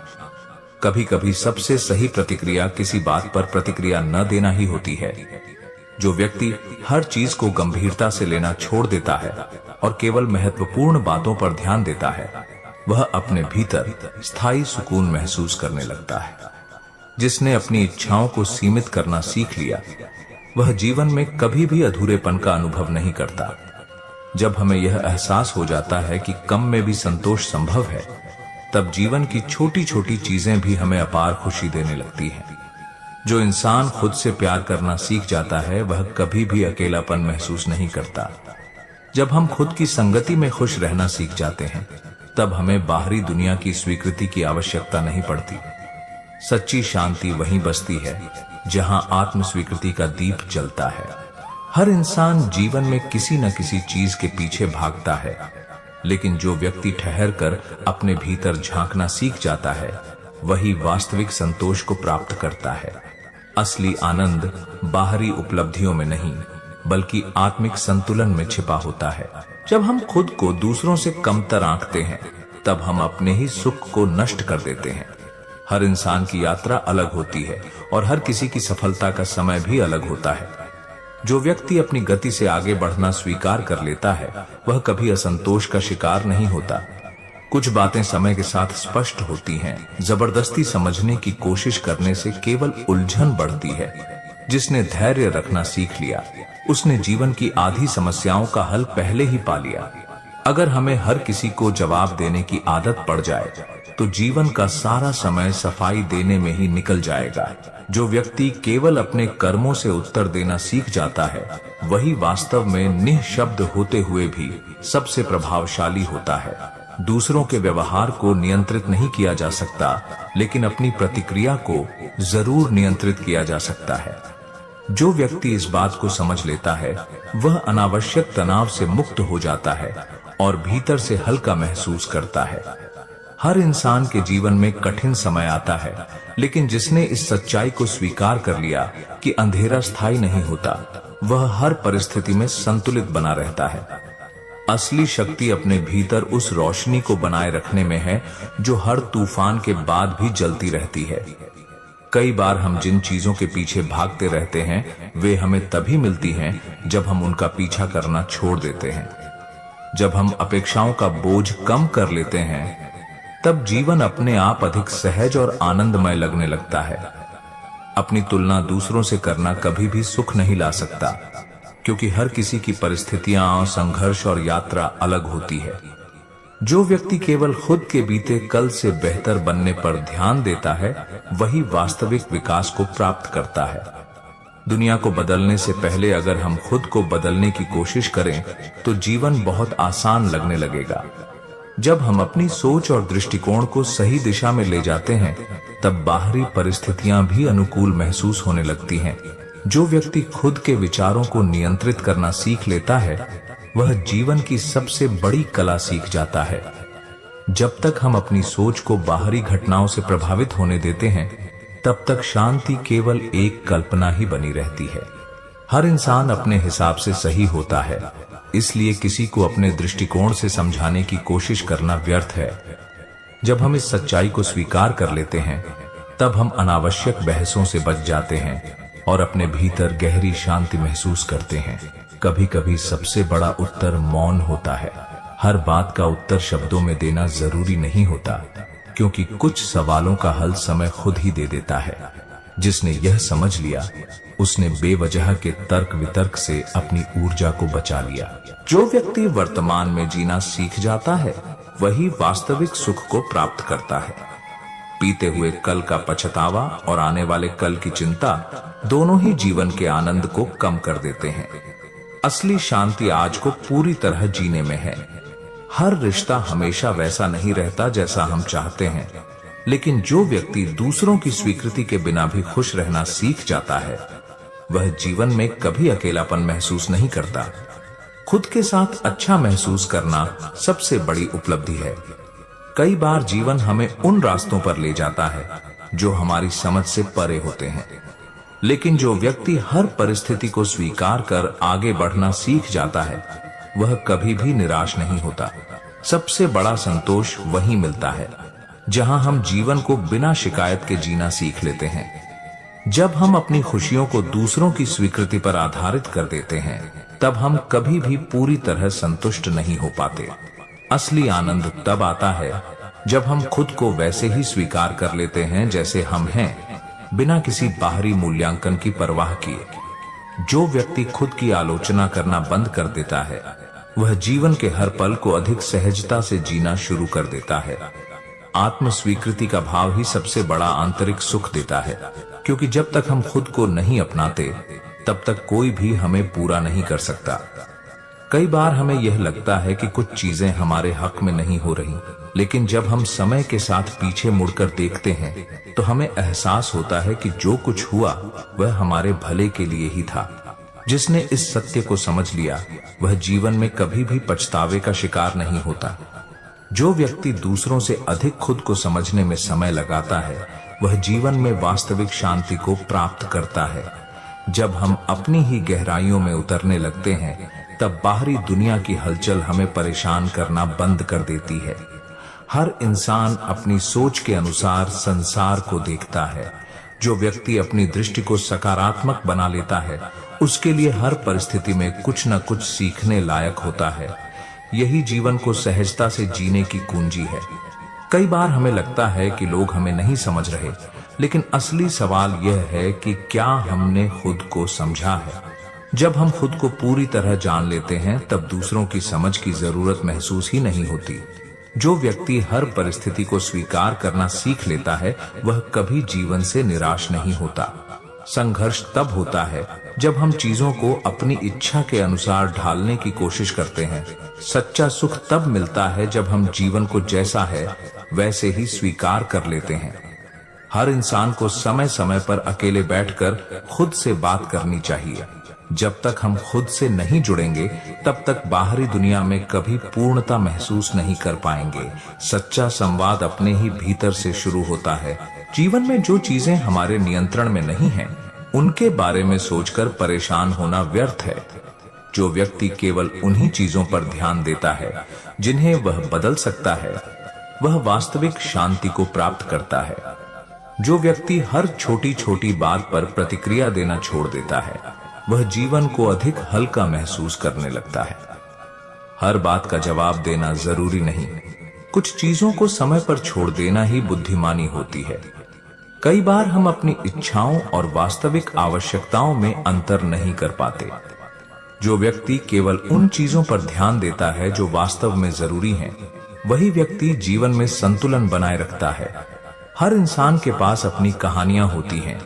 कभी कभी सबसे सही प्रतिक्रिया किसी बात पर प्रतिक्रिया न देना ही होती है। जो व्यक्ति हर चीज को गंभीरता से लेना छोड़ देता है और केवल महत्वपूर्ण बातों पर ध्यान देता है, वह अपने भीतर स्थायी सुकून महसूस करने लगता है। जिसने अपनी इच्छाओं को सीमित करना सीख लिया, वह जीवन में कभी भी अधूरेपन का अनुभव नहीं करता। जब हमें यह एहसास हो जाता है कि कम में भी संतोष संभव है, तब जीवन की छोटी छोटी चीजें भी हमें अपार खुशी देने लगती हैं। जो इंसान खुद से प्यार करना सीख जाता है, वह कभी भी अकेलापन महसूस नहीं करता। जब हम खुद की संगति में खुश रहना सीख जाते हैं, तब हमें बाहरी दुनिया की स्वीकृति की आवश्यकता नहीं पड़ती। सच्ची शांति वहीं बसती है जहां आत्म स्वीकृति का दीप जलता है। हर इंसान जीवन में किसी न किसी चीज के पीछे भागता है, लेकिन जो व्यक्ति ठहर कर अपने भीतर झांकना सीख जाता है, वही वास्तविक संतोष को प्राप्त करता है। असली आनंद बाहरी उपलब्धियों में नहीं बल्कि आत्मिक संतुलन में छिपा होता है। जब हम खुद को दूसरों से कमतर आंकते हैं, तब हम अपने ही सुख को नष्ट कर देते हैं। हर इंसान की यात्रा अलग होती है और हर किसी की सफलता का समय भी अलग होता है। जो व्यक्ति अपनी गति से आगे बढ़ना स्वीकार कर लेता है, वह कभी असंतोष का शिकार नहीं होता। कुछ बातें समय के साथ स्पष्ट होती हैं। जबरदस्ती समझने की कोशिश करने से केवल उलझन बढ़ती है। जिसने धैर्य रखना सीख लिया, उसने जीवन की आधी समस्याओं का हल पहले ही पा लिया। अगर हमें हर किसी को जवाब देने की आदत पड़ जाए, तो जीवन का सारा समय सफाई देने में ही निकल जाएगा। जो व्यक्ति केवल अपने कर्मों से उत्तर देना सीख जाता है, वही वास्तव में निःशब्द होते हुए भी सबसे प्रभावशाली होता है। दूसरों के व्यवहार को नियंत्रित नहीं किया जा सकता, लेकिन अपनी प्रतिक्रिया को जरूर नियंत्रित किया जा सकता है। जो व्यक्ति इस बात को समझ लेता है, वह अनावश्यक तनाव से मुक्त हो जाता है और भीतर से हल्का महसूस करता है। हर इंसान के जीवन में कठिन समय आता है, लेकिन जिसने इस सच्चाई को स्वीकार कर लिया कि अंधेरा स्थायी नहीं होता, वह हर परिस्थिति में संतुलित बना रहता है। असली शक्ति अपने भीतर उस रोशनी को बनाए रखने में है जो हर तूफान के बाद भी जलती रहती है। कई बार हम जिन चीजों के पीछे भागते रहते हैं, वे हमें तभी मिलती हैं जब हम उनका पीछा करना छोड़ देते हैं। जब हम अपेक्षाओं का बोझ कम कर लेते हैं, तब जीवन अपने आप अधिक सहज और आनंदमय लगने लगता है। अपनी तुलना दूसरों से करना कभी भी सुख नहीं ला सकता, क्योंकि हर किसी की परिस्थितियां, संघर्ष और यात्रा अलग होती है। जो व्यक्ति केवल खुद के बीते कल से बेहतर बनने पर ध्यान देता है, वही वास्तविक विकास को प्राप्त करता है। दुनिया को बदलने से पहले अगर हम खुद को बदलने की कोशिश करें तो जीवन बहुत आसान लगने लगेगा। जब हम अपनी सोच और दृष्टिकोण को सही दिशा में ले जाते हैं, तब बाहरी परिस्थितियां भी अनुकूल महसूस होने लगती हैं। जो व्यक्ति खुद के विचारों को नियंत्रित करना सीख लेता है, वह जीवन की सबसे बड़ी कला सीख जाता है। जब तक हम अपनी सोच को बाहरी घटनाओं से प्रभावित होने देते हैं, तब तक शांति केवल एक कल्पना ही बनी रहती है। हर इंसान अपने हिसाब से सही होता है, इसलिए किसी को अपने दृष्टिकोण से समझाने की कोशिश करना व्यर्थ है। जब हम इस सच्चाई को स्वीकार कर लेते हैं, तब हम अनावश्यक बहसों से बच जाते हैं और अपने भीतर गहरी शांति महसूस करते हैं। कभी कभी सबसे बड़ा उत्तर मौन होता है। हर बात का उत्तर शब्दों में देना जरूरी नहीं होता, क्योंकि कुछ सवालों का हल समय खुद ही दे देता है। जिसने यह समझ लिया, उसने बेवजह के तर्क वितर्क से अपनी ऊर्जा को बचा लिया। जो व्यक्ति वर्तमान में जीना सीख जाता है, वही वास्तविक सुख को प्राप्त करता है। बीते हुए कल का पछतावा और आने वाले कल की चिंता दोनों ही जीवन के आनंद को कम कर देते हैं। असली शांति आज को पूरी तरह जीने में है। हर रिश्ता हमेशा वैसा नहीं रहता जैसा हम चाहते हैं, लेकिन जो व्यक्ति दूसरों की स्वीकृति के बिना भी खुश रहना सीख जाता है, वह जीवन में कभी अकेलापन महसूस नहीं करता। खुद के साथ अच्छा महसूस करना सबसे बड़ी उपलब्धि है। कई बार जीवन हमें उन रास्तों पर ले जाता है जो हमारी समझ से परे होते हैं, लेकिन जो व्यक्ति हर परिस्थिति को स्वीकार कर आगे बढ़ना सीख जाता है, वह कभी भी निराश नहीं होता। सबसे बड़ा संतोष वहीं मिलता है जहां हम जीवन को बिना शिकायत के जीना सीख लेते हैं। जब हम अपनी खुशियों को दूसरों की स्वीकृति पर आधारित कर देते हैं, तब हम कभी भी पूरी तरह संतुष्ट नहीं हो पाते। असली आनंद तब आता है जब हम खुद को वैसे ही स्वीकार कर लेते हैं जैसे हम हैं, बिना किसी बाहरी मूल्यांकन की परवाह किए। जो व्यक्ति खुद की आलोचना करना बंद कर देता है, वह जीवन के हर पल को अधिक सहजता से जीना शुरू कर देता है। आत्म स्वीकृति का भाव ही सबसे बड़ा आंतरिक सुख देता है, क्योंकि जब तक हम खुद को नहीं अपनाते, तब तक कोई भी हमें पूरा नहीं कर सकता। कई बार हमें यह लगता है कि कुछ चीजें हमारे हक में नहीं हो रही, लेकिन जब हम समय के साथ पीछे मुड़कर देखते हैं, तो हमें एहसास होता है कि जो कुछ हुआ वह हमारे भले के लिए ही था। जिसने इस सत्य को समझ लिया, वह जीवन में कभी भी पछतावे का शिकार नहीं होता। जो व्यक्ति दूसरों से अधिक खुद को समझने में समय लगाता है, वह जीवन में वास्तविक शांति को प्राप्त करता है। जब हम अपनी ही गहराइयों में उतरने लगते हैं, तब बाहरी दुनिया की हलचल हमें परेशान करना बंद कर देती है। हर इंसान अपनी सोच के अनुसार संसार को देखता है। जो व्यक्ति अपनी दृष्टि को सकारात्मक बना लेता है, उसके लिए हर परिस्थिति में कुछ न कुछ सीखने लायक होता है। यही जीवन को सहजता से जीने की कुंजी है। कई बार हमें लगता है कि लोग हमें नहीं समझ रहे, लेकिन असली सवाल यह है कि क्या हमने खुद को समझा है। जब हम खुद को पूरी तरह जान लेते हैं, तब दूसरों की समझ की जरूरत महसूस ही नहीं होती। जो व्यक्ति हर परिस्थिति को स्वीकार करना सीख लेता है, वह कभी जीवन से निराश नहीं होता। संघर्ष तब होता है जब हम चीजों को अपनी इच्छा के अनुसार ढालने की कोशिश करते हैं। सच्चा सुख तब मिलता है जब हम जीवन को जैसा है वैसे ही स्वीकार कर लेते हैं। हर इंसान को समय समय पर अकेले बैठकर खुद से बात करनी चाहिए। जब तक हम खुद से नहीं जुड़ेंगे, तब तक बाहरी दुनिया में कभी पूर्णता महसूस नहीं कर पाएंगे। सच्चा संवाद अपने ही भीतर से शुरू होता है। जीवन में जो चीजें हमारे नियंत्रण में नहीं हैं, उनके बारे में सोचकर परेशान होना व्यर्थ है। जो व्यक्ति केवल उन्हीं चीजों पर ध्यान देता है जिन्हें वह बदल सकता है, वह वास्तविक शांति को प्राप्त करता है। जो व्यक्ति हर छोटी छोटी बात पर प्रतिक्रिया देना छोड़ देता है, वह जीवन को अधिक हल्का महसूस करने लगता है। हर बात का जवाब देना जरूरी नहीं, कुछ चीजों को समय पर छोड़ देना ही बुद्धिमानी होती है। कई बार हम अपनी इच्छाओं और वास्तविक आवश्यकताओं में अंतर नहीं कर पाते। जो व्यक्ति केवल उन चीजों पर ध्यान देता है जो वास्तव में जरूरी हैं, वही व्यक्ति जीवन में संतुलन बनाए रखता है। हर इंसान के पास अपनी कहानियां होती हैं,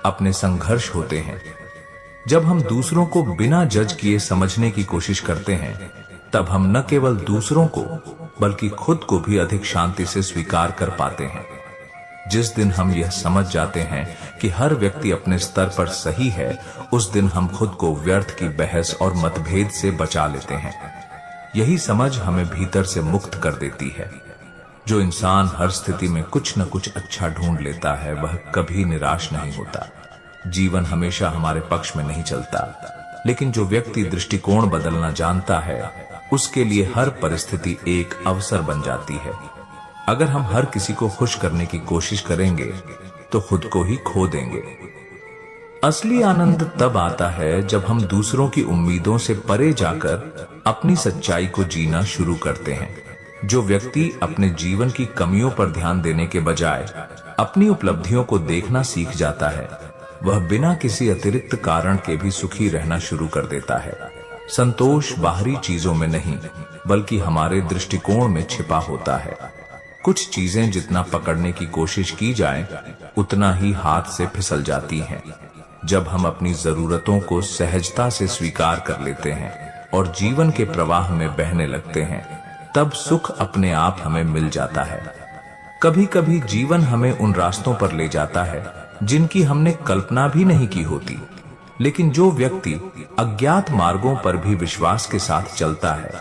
अपने संघर्ष होते हैं। जब हम दूसरों को बिना जज किए समझने की कोशिश करते हैं, तब हम न केवल दूसरों को बल्कि खुद को भी अधिक शांति से स्वीकार कर पाते हैं। जिस दिन हम यह समझ जाते हैं कि हर व्यक्ति अपने स्तर पर सही है, उस दिन हम खुद को व्यर्थ की बहस और मतभेद से बचा लेते हैं। यही समझ हमें भीतर से मुक्त कर देती है। जो इंसान हर स्थिति में कुछ न कुछ अच्छा ढूंढ लेता है, वह कभी निराश नहीं होता। जीवन हमेशा हमारे पक्ष में नहीं चलता, लेकिन जो व्यक्ति दृष्टिकोण बदलना जानता है, उसके लिए हर परिस्थिति एक अवसर बन जाती है। अगर हम हर किसी को खुश करने की कोशिश करेंगे तो खुद को ही खो देंगे। असली आनंद तब आता है जब हम दूसरों की उम्मीदों से परे जाकर अपनी सच्चाई को जीना शुरू करते हैं। जो व्यक्ति अपने जीवन की कमियों पर ध्यान देने के बजाय अपनी उपलब्धियों को देखना सीख जाता है, वह बिना किसी अतिरिक्त कारण के भी सुखी रहना शुरू कर देता है। संतोष बाहरी चीजों में नहीं, बल्कि हमारे दृष्टिकोण में छिपा होता है। कुछ चीजें जितना पकड़ने की कोशिश की जाए, उतना ही हाथ से फिसल जाती हैं। जब हम अपनी जरूरतों को सहजता से स्वीकार कर लेते हैं और जीवन के प्रवाह में बहने लगते हैं, तब सुख अपने आप हमें मिल जाता है। कभी कभी जीवन हमें उन रास्तों पर ले जाता है जिनकी हमने कल्पना भी नहीं की होती, लेकिन जो व्यक्ति अज्ञात मार्गों पर भी विश्वास के साथ चलता है,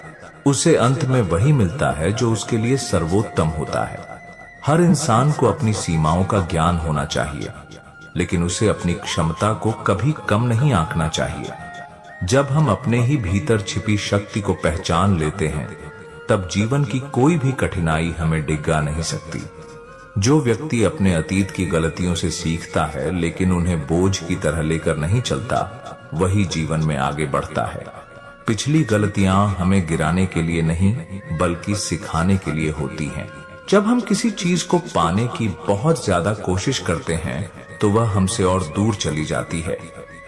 उसे अंत में वही मिलता है जो उसके लिए सर्वोत्तम होता है। हर इंसान को अपनी सीमाओं का ज्ञान होना चाहिए, लेकिन उसे अपनी क्षमता को कभी कम नहीं आंकना चाहिए। जब हम अपने ही भीतर छिपी शक्ति को पहचान लेते हैं, तब जीवन की कोई भी कठिनाई हमें डिगा नहीं सकती। जो व्यक्ति अपने अतीत की गलतियों से सीखता है लेकिन उन्हें बोझ की तरह लेकर नहीं चलता, वही जीवन में आगे बढ़ता है। पिछली गलतियां हमें गिराने के लिए नहीं, बल्कि सिखाने के लिए होती हैं। जब हम किसी चीज को पाने की बहुत ज्यादा कोशिश करते हैं, तो वह हमसे और दूर चली जाती है,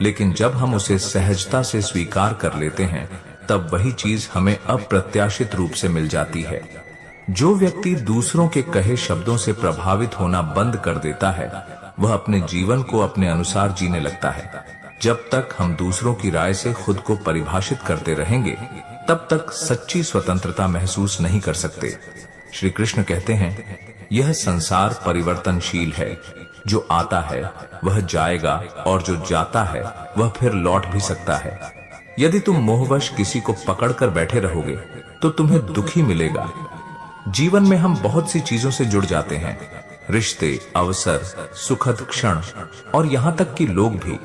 लेकिन जब हम उसे सहजता से स्वीकार कर लेते हैं, तब वही चीज हमें अप्रत्याशित रूप से मिल जाती है। जो व्यक्ति दूसरों के कहे शब्दों से प्रभावित होना बंद कर देता है, वह अपने जीवन को अपने अनुसार जीने लगता है। जब तक हम दूसरों की राय से खुद को परिभाषित करते रहेंगे, तब तक सच्ची स्वतंत्रता महसूस नहीं कर सकते। श्री कृष्ण कहते हैं, यह संसार परिवर्तनशील है। जो आता है वह जाएगा, और जो जाता है वह फिर लौट भी सकता है। यदि तुम मोहवश किसी को पकड़कर बैठे रहोगे, तो तुम्हें दुखी मिलेगा। जीवन में हम बहुत सी चीजों से जुड़ जाते हैं, रिश्ते, अवसर, सुखद क्षण और यहाँ तक कि लोग भी।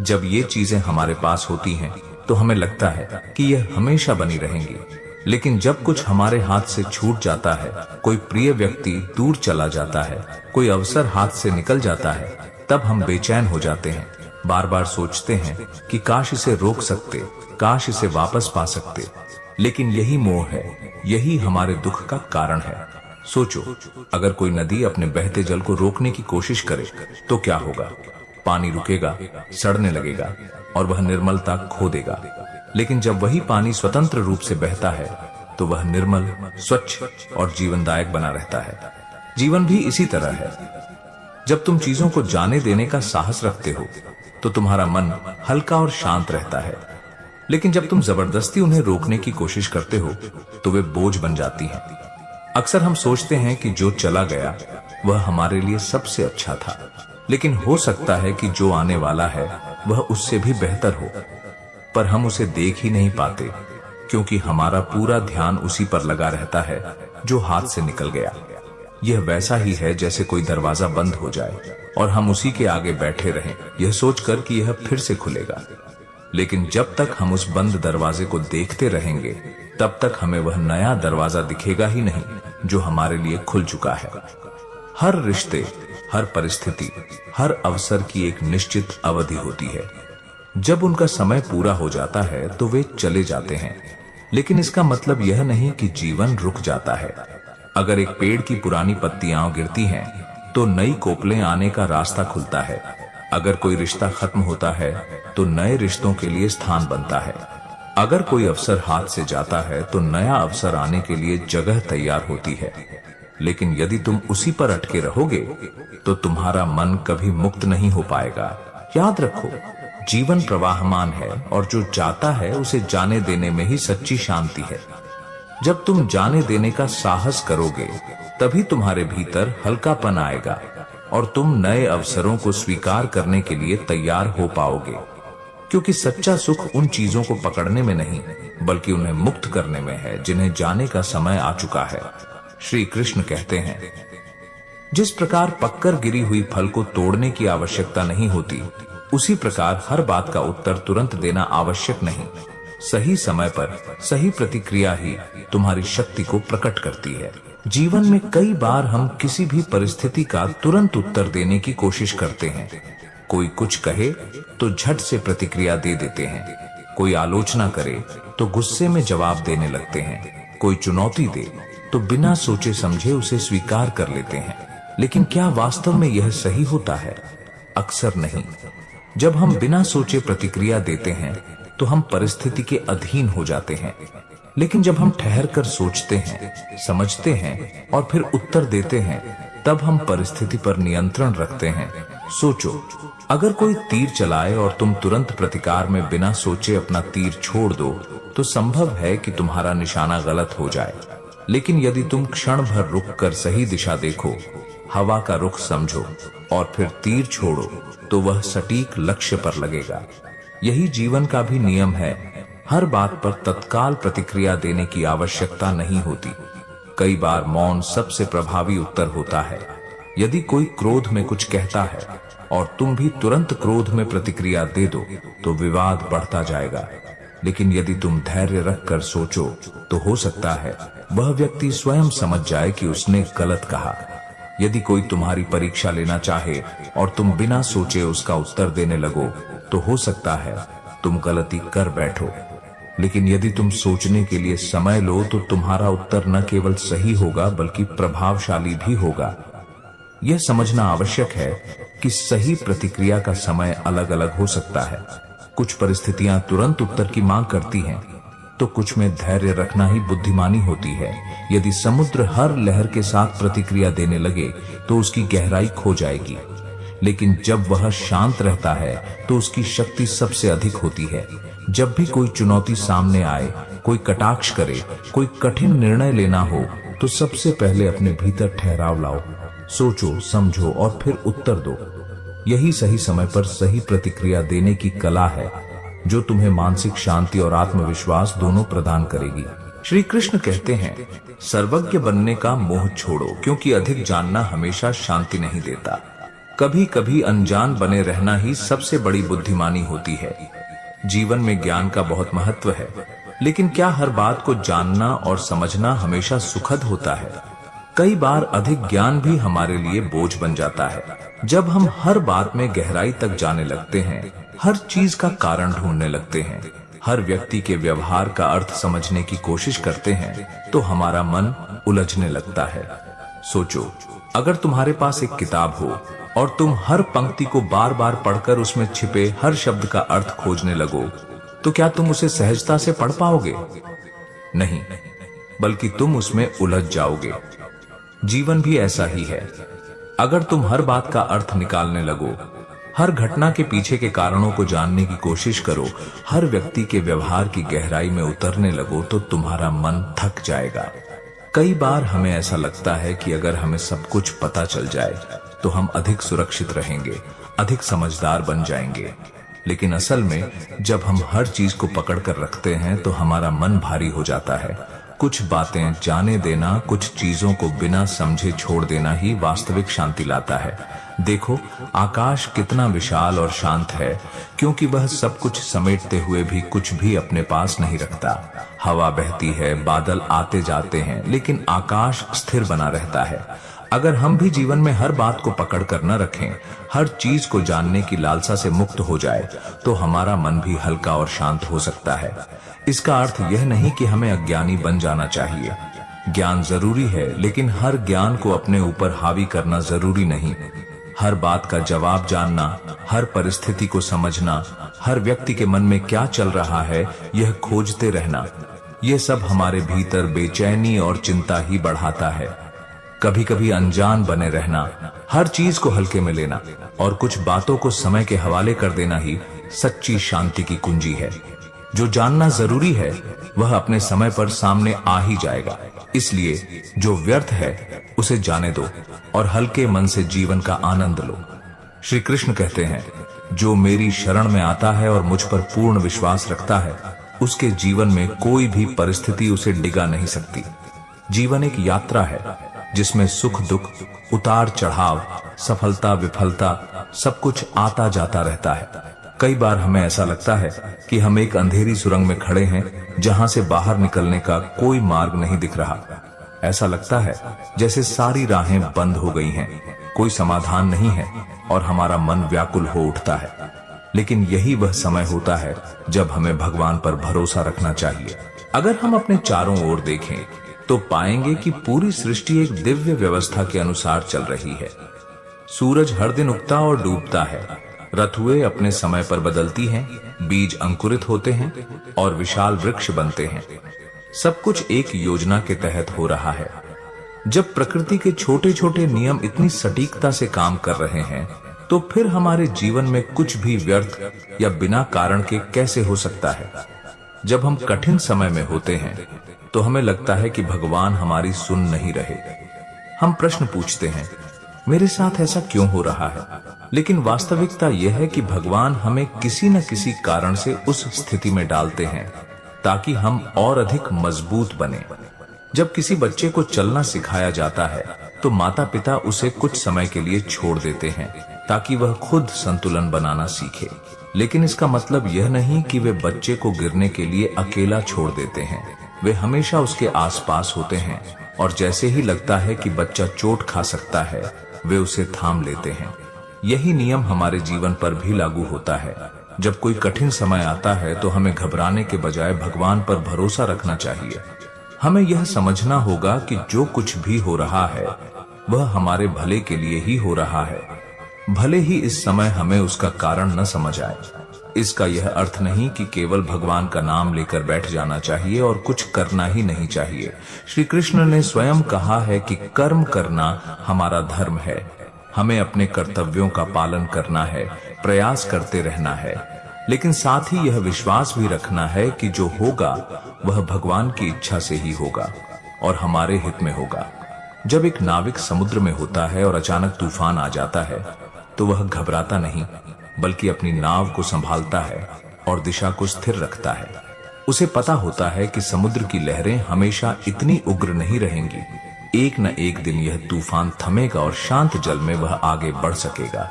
जब ये चीजें हमारे पास होती हैं, तो हमें लगता है कि यह हमेशा बनी रहेंगी, लेकिन जब कुछ हमारे हाथ से छूट जाता है, कोई प्रिय व्यक्ति दूर चला जाता है, कोई अवसर हाथ से निकल जाता है, तब हम बेचैन हो जाते हैं। बार बार सोचते हैं कि काश इसे रोक सकते, काश इसे वापस पा सकते, लेकिन यही मोह है, यही हमारे दुख का कारण है। सोचो, अगर कोई नदी अपने बहते जल को रोकने की कोशिश करे तो क्या होगा? पानी रुकेगा, सड़ने लगेगा और वह निर्मलता खो देगा। लेकिन जब वही पानी स्वतंत्र रूप से बहता है, तो वह निर्मल, स्वच्छ और जीवनदायक बना रहता है। जीवन भी इसी तरह है। जब तुम चीजों को जाने देने का साहस रखते हो, तो तुम्हारा मन हल्का और शांत रहता है। लेकिन जब तुम जबरदस्ती उन्हें रोकने की कोशिश करते हो, तो वे बोझ बन जाती हैं। अक्सर हम सोचते हैं कि जो चला गया वह हमारे लिए सबसे अच्छा था, लेकिन हो सकता है कि जो आने वाला है वह उससे भी बेहतर हो, पर हम उसे देख ही नहीं पाते, क्योंकि हमारा पूरा ध्यान उसी पर लगा रहता है जो हाथ से निकल गया। यह वैसा ही है जैसे कोई दरवाजा बंद हो जाए और हम उसी के आगे बैठे रहें, यह सोचकर कि यह फिर से खुलेगा। लेकिन जब तक हम उस बंद दरवाजे को देखते रहेंगे, तब तक हमें वह नया दरवाजा दिखेगा ही नहीं जो हमारे लिए खुल चुका है। हर रिश्ते, हर परिस्थिति, हर अवसर की एक निश्चित अवधि होती है। जब उनका समय पूरा हो जाता है तो वे चले जाते हैं, लेकिन इसका मतलब यह नहीं कि जीवन रुक जाता है। अगर एक पेड़ की पुरानी पत्तियां गिरती हैं, तो नई कोपलें आने का रास्ता खुलता है। अगर कोई रिश्ता खत्म होता है, तो नए रिश्तों के लिए स्थान बनता है। अगर कोई अवसर हाथ से जाता है तो नया अवसर आने के लिए जगह तैयार होती है, लेकिन यदि तुम उसी पर अटके रहोगे तो तुम्हारा मन कभी मुक्त नहीं हो पाएगा। याद रखो, जीवन प्रवाहमान है और जो जाता है उसे जाने देने में ही सच्ची शांति है। जब तुम जाने देने का साहस करोगे तभी तुम्हारे भीतर हल्कापन आएगा और तुम नए अवसरों को स्वीकार करने के लिए तैयार हो पाओगे, क्योंकि सच्चा सुख उन चीजों को पकड़ने में नहीं बल्कि उन्हें मुक्त करने में है जिन्हें जाने का समय आ चुका है। श्री कृष्ण कहते हैं, जिस प्रकार पककर गिरी हुई फल को तोड़ने की आवश्यकता नहीं होती, उसी प्रकार हर बात का उत्तर तुरंत देना आवश्यक नहीं। सही समय पर सही प्रतिक्रिया ही तुम्हारी शक्ति को प्रकट करती है। जीवन में कई बार हम किसी भी परिस्थिति का तुरंत उत्तर देने की कोशिश करते हैं। कोई कुछ कहे तो झट से प्रतिक्रिया दे देते हैं, कोई आलोचना करे तो गुस्से में जवाब देने लगते हैं, कोई चुनौती दे तो बिना सोचे समझे उसे स्वीकार कर लेते हैं। लेकिन क्या वास्तव में यह सही होता है? अक्सर नहीं। जब हम बिना सोचे प्रतिक्रिया देते हैं तो हम परिस्थिति के अधीन हो जाते हैं, लेकिन जब हम ठहर कर सोचते हैं, समझते हैं और फिर उत्तर देते हैं, तब हम परिस्थिति पर नियंत्रण रखते हैं। सोचो, अगर कोई तीर चलाए और तुम तुरंत प्रतिकार में बिना सोचे अपना तीर छोड़ दो तो संभव है कि तुम्हारा निशाना गलत हो जाए। लेकिन यदि तुम क्षण भर रुक कर सही दिशा देखो, हवा का रुख समझो और फिर तीर छोड़ो तो वह सटीक लक्ष्य पर लगेगा। यही जीवन का भी नियम है। हर बात पर तत्काल प्रतिक्रिया देने की आवश्यकता नहीं होती। कई बार मौन सबसे प्रभावी उत्तर होता है। यदि कोई क्रोध में कुछ कहता है और तुम भी तुरंत क्रोध में प्रतिक्रिया दे दो तो विवाद बढ़ता जाएगा। लेकिन यदि तुम धैर्य रखकर सोचो तो हो सकता है वह व्यक्ति स्वयं समझ जाए कि उसने गलत कहा। यदि कोई तुम्हारी परीक्षा लेना चाहे और तुम बिना सोचे उसका उत्तर देने लगो तो हो सकता है तुम गलती कर बैठो। लेकिन यदि तुम सोचने के लिए समय लो तो तुम्हारा उत्तर न केवल सही होगा बल्कि प्रभावशाली भी होगा। यह समझना आवश्यक है कि सही प्रतिक्रिया का समय अलग अलग हो सकता है। कुछ परिस्थितियां तुरंत उत्तर की मांग करती हैं, तो कुछ में धैर्य रखना ही बुद्धिमानी होती है। यदि समुद्र हर लहर के साथ प्रतिक्रिया देने लगे तो उसकी गहराई खो जाएगी, लेकिन जब वह शांत रहता है तो उसकी शक्ति सबसे अधिक होती है। जब भी कोई चुनौती सामने आए, कोई कटाक्ष करे, कोई कठिन निर्णय लेना हो, तो सबसे पहले अपने भीतर ठहराव लाओ, सोचो, समझो और फिर उत्तर दो। यही सही समय पर सही प्रतिक्रिया देने की कला है, जो तुम्हें मानसिक शांति और आत्मविश्वास दोनों प्रदान करेगी। श्री कृष्ण कहते हैं, सर्वज्ञ बनने का मोह छोड़ो, क्योंकि अधिक जानना हमेशा शांति नहीं देता। कभी कभी अनजान बने रहना ही सबसे बड़ी बुद्धिमानी होती है। जीवन में ज्ञान का बहुत महत्व है, लेकिन क्या हर बात को जानना और समझना हमेशा सुखद होता है? कई बार अधिक ज्ञान भी हमारे लिए बोझ बन जाता है। जब हम हर बात में गहराई तक जाने लगते हैं, हर चीज का कारण ढूंढने लगते हैं, हर व्यक्ति के व्यवहार का अर्थ समझने की कोशिश करते हैं, तो हमारा मन उलझने लगता है। सोचो, अगर तुम्हारे पास एक किताब हो और तुम हर पंक्ति को बार बार पढ़कर उसमें छिपे हर शब्द का अर्थ खोजने लगो, तो क्या तुम उसे सहजता से पढ़ पाओगे? नहीं, बल्कि तुम उसमें उलझ जाओगे। जीवन भी ऐसा ही है। अगर तुम हर बात का अर्थ निकालने लगो, हर घटना के पीछे के कारणों को जानने की कोशिश करो, हर व्यक्ति के व्यवहार की गहराई में उतरने लगो, तो तुम्हारा मन थक जाएगा। कई बार हमें ऐसा लगता है कि अगर हमें सब कुछ पता चल जाए तो हम अधिक सुरक्षित रहेंगे, अधिक समझदार बन जाएंगे। लेकिन असल में जब हम हर चीज को पकड़ कर रखते हैं तो हमारा मन भारी हो जाता है। कुछ बातें जाने देना, कुछ चीजों को बिना समझे छोड़ देना ही वास्तविक शांति लाता है। देखो, आकाश कितना विशाल और शांत है, क्योंकि वह सब कुछ समेटते हुए भी कुछ भी अपने पास नहीं रखता। हवा बहती है, बादल आते जाते हैं, लेकिन आकाश स्थिर बना रहता है। अगर हम भी जीवन में हर बात को पकड़ कर न रखें, हर चीज को जानने की लालसा से मुक्त हो जाए, तो हमारा मन भी हल्का और शांत हो सकता है। इसका अर्थ यह नहीं कि हमें अज्ञानी बन जाना चाहिए। ज्ञान जरूरी है, लेकिन हर ज्ञान को अपने ऊपर हावी करना जरूरी नहीं। हर बात का जवाब जानना, हर परिस्थिति को समझना, हर व्यक्ति के मन में क्या चल रहा है यह खोजते रहना, यह सब हमारे भीतर बेचैनी और चिंता ही बढ़ाता है। कभी कभी अनजान बने रहना, हर चीज को हल्के में लेना और कुछ बातों को समय के हवाले कर देना ही सच्ची शांति की कुंजी है। जो जानना जरूरी है वह अपने समय पर सामने आ ही जाएगा। इसलिए जो व्यर्थ है उसे जाने दो और हल्के मन से जीवन का आनंद लो। श्री कृष्ण कहते हैं, जो मेरी शरण में आता है और मुझ पर पूर्ण विश्वास रखता है, उसके जीवन में कोई भी परिस्थिति उसे डिगा नहीं सकती। जीवन एक यात्रा है जिसमें सुख दुख, उतार चढ़ाव, सफलता विफलता सब कुछ आता जाता रहता है। कई बार हमें ऐसा लगता है कि हम एक अंधेरी सुरंग में खड़े हैं जहां से बाहर निकलने का कोई मार्ग नहीं दिख रहा। ऐसा लगता है जैसे सारी राहें बंद हो गई हैं, कोई समाधान नहीं है और हमारा मन व्याकुल हो उठता है। लेकिन यही वह समय होता है जब हमें भगवान पर भरोसा रखना चाहिए। अगर हम अपने चारों ओर देखें तो पाएंगे कि पूरी सृष्टि एक दिव्य व्यवस्था के अनुसार चल रही है। सूरज हर दिन उगता और डूबता है, ऋतुएं अपने समय पर बदलती हैं, बीज अंकुरित होते हैं और विशाल वृक्ष बनते हैं। सब कुछ एक योजना के तहत हो रहा है। जब प्रकृति के छोटे छोटे नियम इतनी सटीकता से काम कर रहे हैं तो फिर हमारे जीवन में कुछ भी व्यर्थ या बिना कारण के कैसे हो सकता है। जब हम कठिन समय में होते हैं तो हमें लगता है कि भगवान हमारी सुन नहीं रहे। हम प्रश्न पूछते हैं, मेरे साथ ऐसा क्यों हो रहा है? लेकिन वास्तविकता यह है कि भगवान हमें किसी न किसी कारण से उस स्थिति में डालते हैं ताकि हम और अधिक मजबूत बने। जब किसी बच्चे को चलना सिखाया जाता है तो माता पिता उसे कुछ समय के लिए छोड़ देते हैं ताकि वह खुद संतुलन बनाना सीखे। लेकिन इसका मतलब यह नहीं कि वे बच्चे को गिरने के लिए अकेला छोड़ देते हैं। वे हमेशा उसके आसपास होते हैं और जैसे ही लगता है कि बच्चा चोट खा सकता है, वे उसे थाम लेते हैं। यही नियम हमारे जीवन पर भी लागू होता है। जब कोई कठिन समय आता है तो हमें घबराने के बजाय भगवान पर भरोसा रखना चाहिए। हमें यह समझना होगा कि जो कुछ भी हो रहा है वह हमारे भले के लिए ही हो रहा है, भले ही इस समय हमें उसका कारण न समझ आए। इसका यह अर्थ नहीं कि केवल भगवान का नाम लेकर बैठ जाना चाहिए और कुछ करना ही नहीं चाहिए। श्री कृष्ण ने स्वयं कहा है कि कर्म करना हमारा धर्म है। हमें अपने कर्तव्यों का पालन करना है, प्रयास करते रहना है, लेकिन साथ ही यह विश्वास भी रखना है कि जो होगा वह भगवान की इच्छा से ही होगा और हमारे हित में होगा। जब एक नाविक समुद्र में होता है और अचानक तूफान आ जाता है तो वह घबराता नहीं, बल्कि अपनी नाव को संभालता है और दिशा को स्थिर रखता है। उसे पता होता है कि समुद्र की लहरें हमेशा इतनी उग्र नहीं रहेंगी। एक न एक दिन यह तूफान थमेगा और शांत जल में वह आगे बढ़ सकेगा।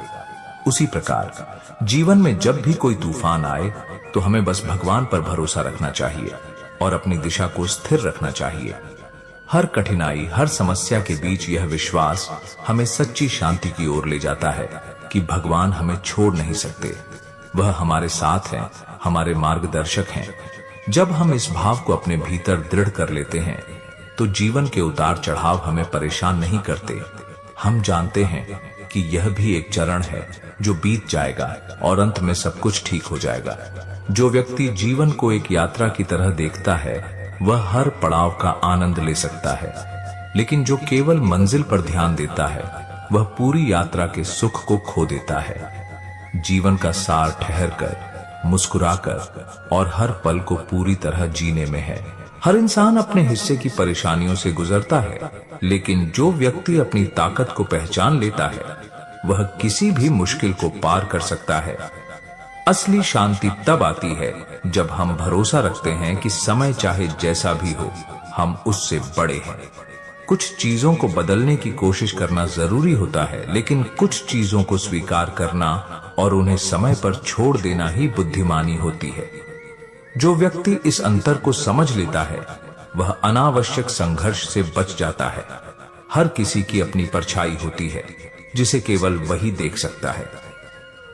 उसी प्रकार जीवन में जब भी कोई तूफान आए तो हमें बस भगवान पर भरोसा रखना चाहिए और अपनी दिशा को स्थिर रखना चाहिए। हर कठिनाई, हर समस्या के बीच यह विश्वास हमें सच्ची शांति की ओर ले जाता है कि भगवान हमें छोड़ नहीं सकते। वह हमारे साथ हैं, हमारे मार्गदर्शक हैं। जब हम इस भाव को अपने भीतर दृढ़ कर लेते हैं तो जीवन के उतार चढ़ाव हमें परेशान नहीं करते। हम जानते हैं कि यह भी एक चरण है जो बीत जाएगा और अंत में सब कुछ ठीक हो जाएगा। जो व्यक्ति जीवन को एक यात्रा की तरह देखता है वह हर पड़ाव का आनंद ले सकता है, लेकिन जो केवल मंजिल पर ध्यान देता है वह पूरी यात्रा के सुख को खो देता है। जीवन का सार ठहरकर, मुस्कुराकर और हर पल को पूरी तरह जीने में है। हर इंसान अपने हिस्से की परेशानियों से गुजरता है, लेकिन जो व्यक्ति अपनी ताकत को पहचान लेता है वह किसी भी मुश्किल को पार कर सकता है। असली शांति तब आती है जब हम भरोसा रखते हैं कि समय चाहे जैसा भी हो, हम उससे बड़े हैं। कुछ चीजों को बदलने की कोशिश करना जरूरी होता है, लेकिन कुछ चीजों को स्वीकार करना और उन्हें समय पर छोड़ देना ही बुद्धिमानी होती है। जो व्यक्ति इस अंतर को समझ लेता है वह अनावश्यक संघर्ष से बच जाता है। हर किसी की अपनी परछाई होती है जिसे केवल वही देख सकता है।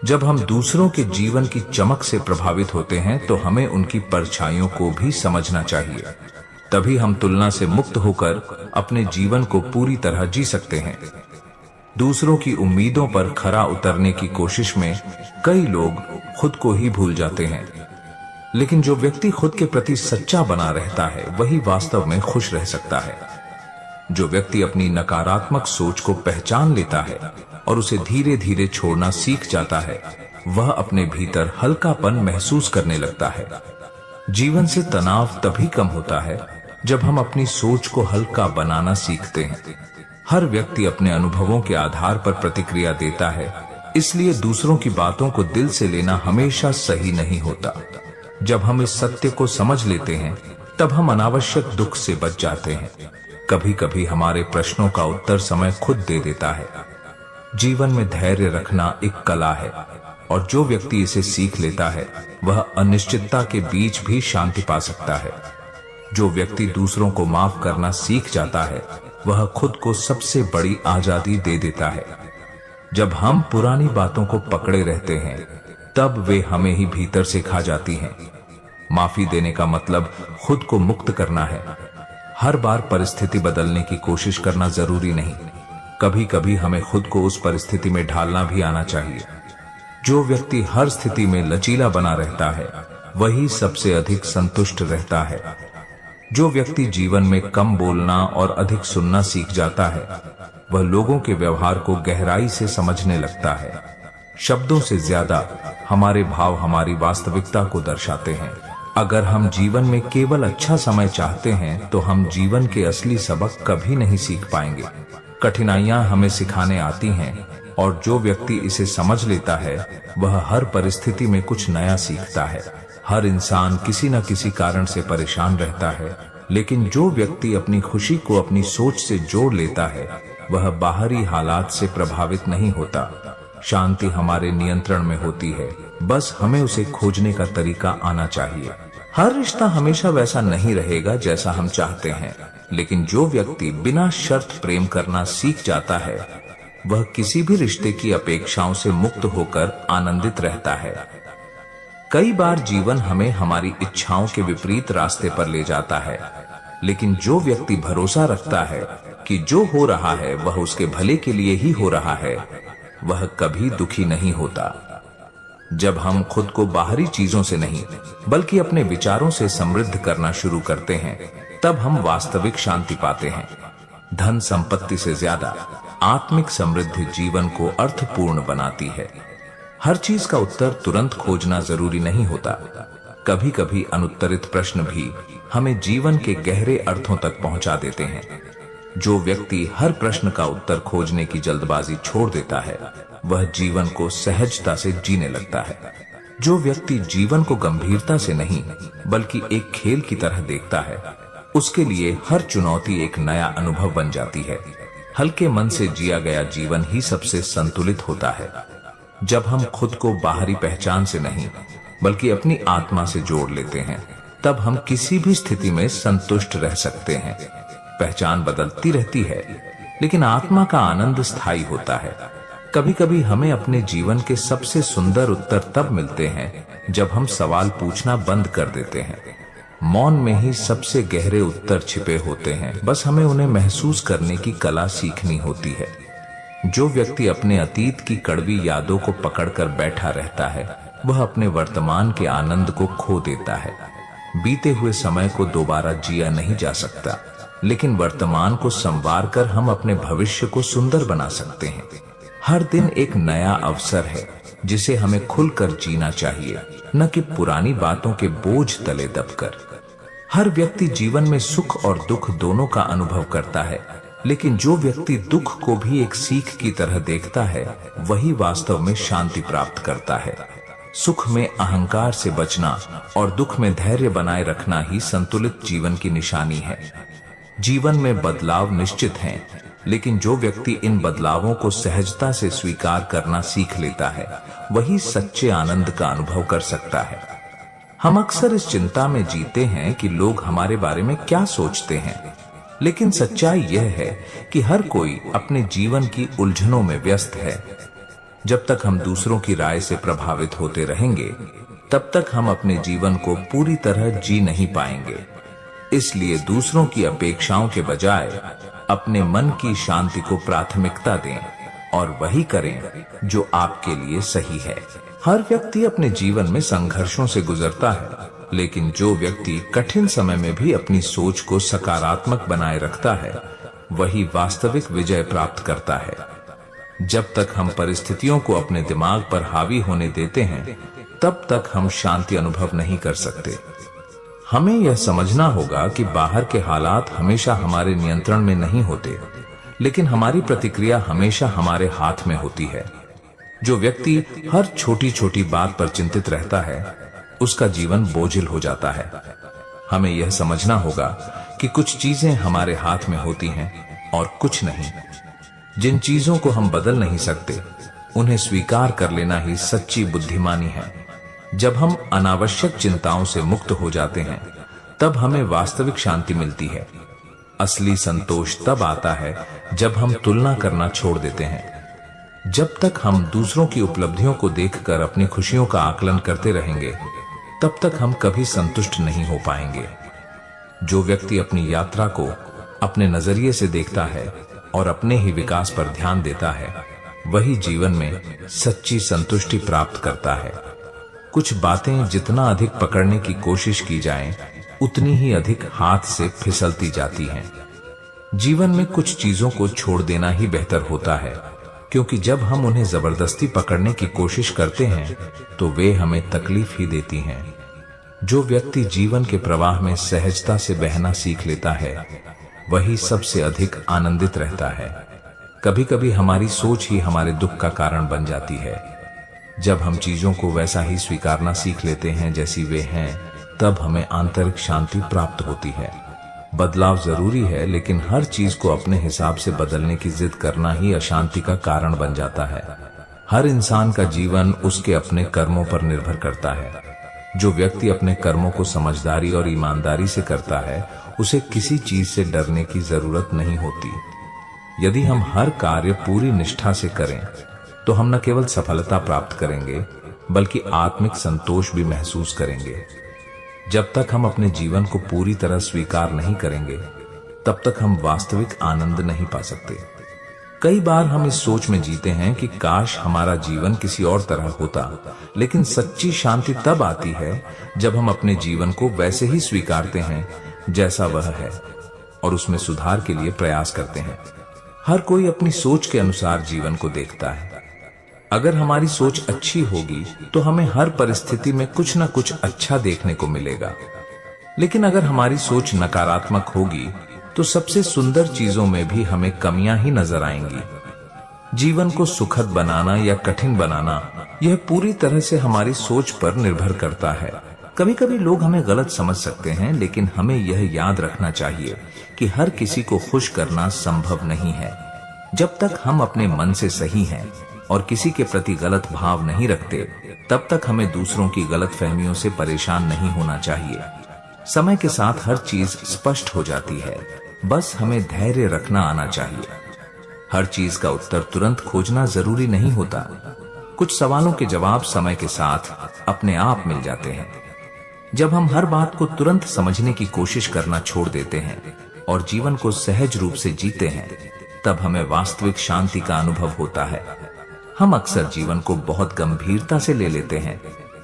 जब हम दूसरों के जीवन की चमक से प्रभावित होते हैं तो हमें उनकी परछाइयों को भी समझना चाहिए। तभी हम तुलना से मुक्त होकर अपने जीवन को पूरी तरह जी सकते हैं। दूसरों की उम्मीदों पर खरा उतरने की कोशिश में कई लोग खुद को ही भूल जाते हैं। लेकिन जो व्यक्ति खुद के प्रति सच्चा बना रहता है वही वास्तव में खुश रह सकता है। जो व्यक्ति अपनी नकारात्मक सोच को पहचान लेता है और उसे धीरे धीरे छोड़ना सीख जाता है, वह अपने भीतर हल्कापन महसूस करने लगता है। जीवन से तनाव तभी कम होता है जब हम अपनी सोच को हल्का बनाना सीखते हैं। हर व्यक्ति अपने अनुभवों के आधार पर प्रतिक्रिया देता है, इसलिए दूसरों की बातों को दिल से लेना हमेशा सही नहीं होता। जब हम इस सत्य को समझ लेते हैं, तब हम अनावश्यक दुख से बच जाते हैं। कभी कभी हमारे प्रश्नों का उत्तर समय खुद दे देता है। जीवन में धैर्य रखना एक कला है, और जो व्यक्ति इसे सीख लेता है वह अनिश्चितता के बीच भी शांति पा सकता है। जो व्यक्ति दूसरों को माफ करना सीख जाता है वह खुद को सबसे बड़ी आजादी दे देता है। जब हम पुरानी बातों को पकड़े रहते हैं तब वे हमें ही भीतर से खा जाती हैं। माफी देने का मतलब खुद को मुक्त करना है। हर बार परिस्थिति बदलने की कोशिश करना जरूरी नहीं। कभी कभी हमें खुद को उस परिस्थिति में ढालना भी आना चाहिए। जो व्यक्ति हर स्थिति में लचीला बना रहता है वही सबसे अधिक संतुष्ट रहता है। जो व्यक्ति जीवन में कम बोलना और अधिक सुनना सीख जाता है वह लोगों के व्यवहार को गहराई से समझने लगता है। शब्दों से ज्यादा हमारे भाव हमारी वास्तविकता को दर्शाते हैं। अगर हम जीवन में केवल अच्छा समय चाहते हैं तो हम जीवन के असली सबक कभी नहीं सीख पाएंगे। कठिनाइयां हमें सिखाने आती हैं, और जो व्यक्ति इसे समझ लेता है वह हर परिस्थिति में कुछ नया सीखता है। हर इंसान किसी न किसी कारण से परेशान रहता है, लेकिन जो व्यक्ति अपनी खुशी को अपनी सोच से जोड़ लेता है वह बाहरी हालात से प्रभावित नहीं होता। शांति हमारे नियंत्रण में होती है, बस हमें उसे खोजने का तरीका आना चाहिए। हर रिश्ता हमेशा वैसा नहीं रहेगा जैसा हम चाहते हैं, लेकिन जो व्यक्ति बिना शर्त प्रेम करना सीख जाता है वह किसी भी रिश्ते की अपेक्षाओं से मुक्त होकर आनंदित रहता है। कई बार जीवन हमें हमारी इच्छाओं के विपरीत रास्ते पर ले जाता है, लेकिन जो व्यक्ति भरोसा रखता है कि जो हो रहा है वह उसके भले के लिए ही हो रहा है, वह कभी दुखी नहीं होता। जब हम खुद को बाहरी चीजों से नहीं बल्कि अपने विचारों से समृद्ध करना शुरू करते हैं, तब हम वास्तविक शांति पाते हैं। धन संपत्ति से ज्यादा आत्मिक समृद्धि जीवन को अर्थपूर्ण बनाती है। हर चीज का उत्तर तुरंत खोजना जरूरी नहीं होता। कभी कभी अनुत्तरित प्रश्न भी हमें जीवन के गहरे अर्थों तक पहुंचा देते हैं। जो व्यक्ति हर प्रश्न का उत्तर खोजने की जल्दबाजी छोड़ देता है वह जीवन को सहजता से जीने लगता है। जो व्यक्ति जीवन को गंभीरता से नहीं बल्कि एक खेल की तरह देखता है, उसके लिए हर चुनौती एक नया अनुभव बन जाती है। हल्के मन से जिया गया जीवन ही सबसे संतुलित होता है। जब हम खुद को बाहरी पहचान से नहीं बल्कि अपनी आत्मा से जोड़ लेते हैं, तब हम किसी भी स्थिति में संतुष्ट रह सकते हैं। पहचान बदलती रहती है, लेकिन आत्मा का आनंद स्थायी होता है। कभी कभी हमें अपने जीवन के सबसे सुंदर उत्तर तब मिलते हैं जब हम सवाल पूछना बंद कर देते हैं। मौन में ही सबसे गहरे उत्तर छिपे होते हैं, बस हमें उन्हें महसूस करने की कला सीखनी होती है। जो व्यक्ति अपने अतीत की कड़वी यादों को पकड़कर बैठा रहता है वह अपने वर्तमान के आनंद को खो देता है। बीते हुए समय को दोबारा जिया नहीं जा सकता, लेकिन वर्तमान को संवार कर हम अपने भविष्य को सुंदर बना सकते हैं। हर दिन एक नया अवसर है जिसे हमें खुलकर जीना चाहिए, न कि पुरानी बातों के बोझ तले दबकर। हर व्यक्ति जीवन में सुख और दुख दोनों का अनुभव करता है, लेकिन जो व्यक्ति दुख को भी एक सीख की तरह देखता है वही वास्तव में शांति प्राप्त करता है। सुख में अहंकार से बचना और दुख में धैर्य बनाए रखना ही संतुलित जीवन की निशानी है। जीवन में बदलाव निश्चित हैं, लेकिन जो व्यक्ति इन बदलावों को सहजता से स्वीकार करना सीख लेता है वही सच्चे आनंद का अनुभव कर सकता है। हम अक्सर इस चिंता में जीते हैं कि लोग हमारे बारे में क्या सोचते हैं, लेकिन सच्चाई यह है कि हर कोई अपने जीवन की उलझनों में व्यस्त है। जब तक हम दूसरों की राय से प्रभावित होते रहेंगे, तब तक हम अपने जीवन को पूरी तरह जी नहीं पाएंगे। इसलिए दूसरों की अपेक्षाओं के बजाय अपने मन की शांति को प्राथमिकता दें। और वही करें जो आपके लिए सही है। हर व्यक्ति अपने जीवन में संघर्षों से गुजरता है, लेकिन जो व्यक्ति कठिन समय में भी अपनी सोच को सकारात्मक बनाए रखता है, वही वास्तविक विजय प्राप्त करता है। जब तक हम परिस्थितियों को अपने दिमाग पर हावी होने देते हैं, तब तक हम शांति अनुभव नहीं कर सकते। हमें यह समझना होगा कि बाहर के हालात हमेशा हमारे नियंत्रण में नहीं होते, लेकिन हमारी प्रतिक्रिया हमेशा हमारे हाथ में होती है। जो व्यक्ति हर छोटी छोटी बात पर चिंतित रहता है, उसका जीवन बोझिल हो जाता है। हमें यह समझना होगा कि कुछ चीजें हमारे हाथ में होती हैं और कुछ नहीं। जिन चीजों को हम बदल नहीं सकते, उन्हें स्वीकार कर लेना ही सच्ची बुद्धिमानी है। जब हम अनावश्यक चिंताओं से मुक्त हो जाते हैं, तब हमें वास्तविक शांति मिलती है। असली संतोष तब आता है जब हम तुलना करना छोड़ देते हैं। जब तक हम दूसरों की उपलब्धियों को देखकर अपनी खुशियों का आकलन करते रहेंगे, तब तक हम कभी संतुष्ट नहीं हो पाएंगे। जो व्यक्ति अपनी यात्रा को अपने नजरिए से देखता है और अपने ही विकास पर ध्यान देता है, वही जीवन में सच्ची संतुष्टि प्राप्त करता है। कुछ बातें जितना अधिक पकड़ने की कोशिश की जाए, उतनी ही अधिक हाथ से फिसलती जाती हैं। जीवन में कुछ चीजों को छोड़ देना ही बेहतर होता है, क्योंकि जब हम उन्हें जबरदस्ती पकड़ने की कोशिश करते हैं, तो वे हमें तकलीफ ही देती हैं। जो व्यक्ति जीवन के प्रवाह में सहजता से बहना सीख लेता है, वही सबसे अधिक आनंदित रहता है। कभी कभी हमारी सोच ही हमारे दुख का कारण बन जाती है। जब हम चीजों को वैसा ही स्वीकारना सीख लेते हैं जैसी वे हैं, तब हमें आंतरिक शांति प्राप्त होती है। बदलाव जरूरी है, लेकिन हर चीज को अपने हिसाब से बदलने की जिद करना ही अशांति का कारण बन जाता है। हर इंसान का जीवन उसके अपने कर्मों पर निर्भर करता है। जो व्यक्ति अपने कर्मों को समझदारी और ईमानदारी से करता है, उसे किसी चीज से डरने की जरूरत नहीं होती। यदि हम हर कार्य पूरी निष्ठा से करें, तो हम न केवल सफलता प्राप्त करेंगे, बल्कि आत्मिक संतोष भी महसूस करेंगे। जब तक हम अपने जीवन को पूरी तरह स्वीकार नहीं करेंगे, तब तक हम वास्तविक आनंद नहीं पा सकते। कई बार हम इस सोच में जीते हैं कि काश हमारा जीवन किसी और तरह होता, लेकिन सच्ची शांति तब आती है जब हम अपने जीवन को वैसे ही स्वीकारते हैं जैसा वह है, और उसमें सुधार के लिए प्रयास करते हैं। हर कोई अपनी सोच के अनुसार जीवन को देखता है। अगर हमारी सोच अच्छी होगी, तो हमें हर परिस्थिति में कुछ न कुछ अच्छा देखने को मिलेगा। लेकिन अगर हमारी सोच नकारात्मक होगी, तो सबसे सुंदर चीजों में भी हमें कमियां ही नजर आएंगी। जीवन को सुखद बनाना या कठिन बनाना, यह पूरी तरह से हमारी सोच पर निर्भर करता है। कभी कभी लोग हमें गलत समझ सकते हैं, लेकिन हमें यह याद रखना चाहिए कि हर किसी को खुश करना संभव नहीं है। जब तक हम अपने मन से सही हैं और किसी के प्रति गलत भाव नहीं रखते, तब तक हमें दूसरों की गलत फहमियों से परेशान नहीं होना चाहिए। समय के साथ हर चीज स्पष्ट हो जाती है, बस हमें धैर्य रखना आना चाहिए। हर चीज का उत्तर तुरंत खोजना जरूरी नहीं होता। कुछ सवालों के जवाब समय के साथ अपने आप मिल जाते हैं। जब हम हर बात को तुरंत समझने की कोशिश करना छोड़ देते हैं और जीवन को सहज रूप से जीते हैं, तब हमें वास्तविक शांति का अनुभव होता है। हम अक्सर जीवन को बहुत गंभीरता से ले लेते हैं,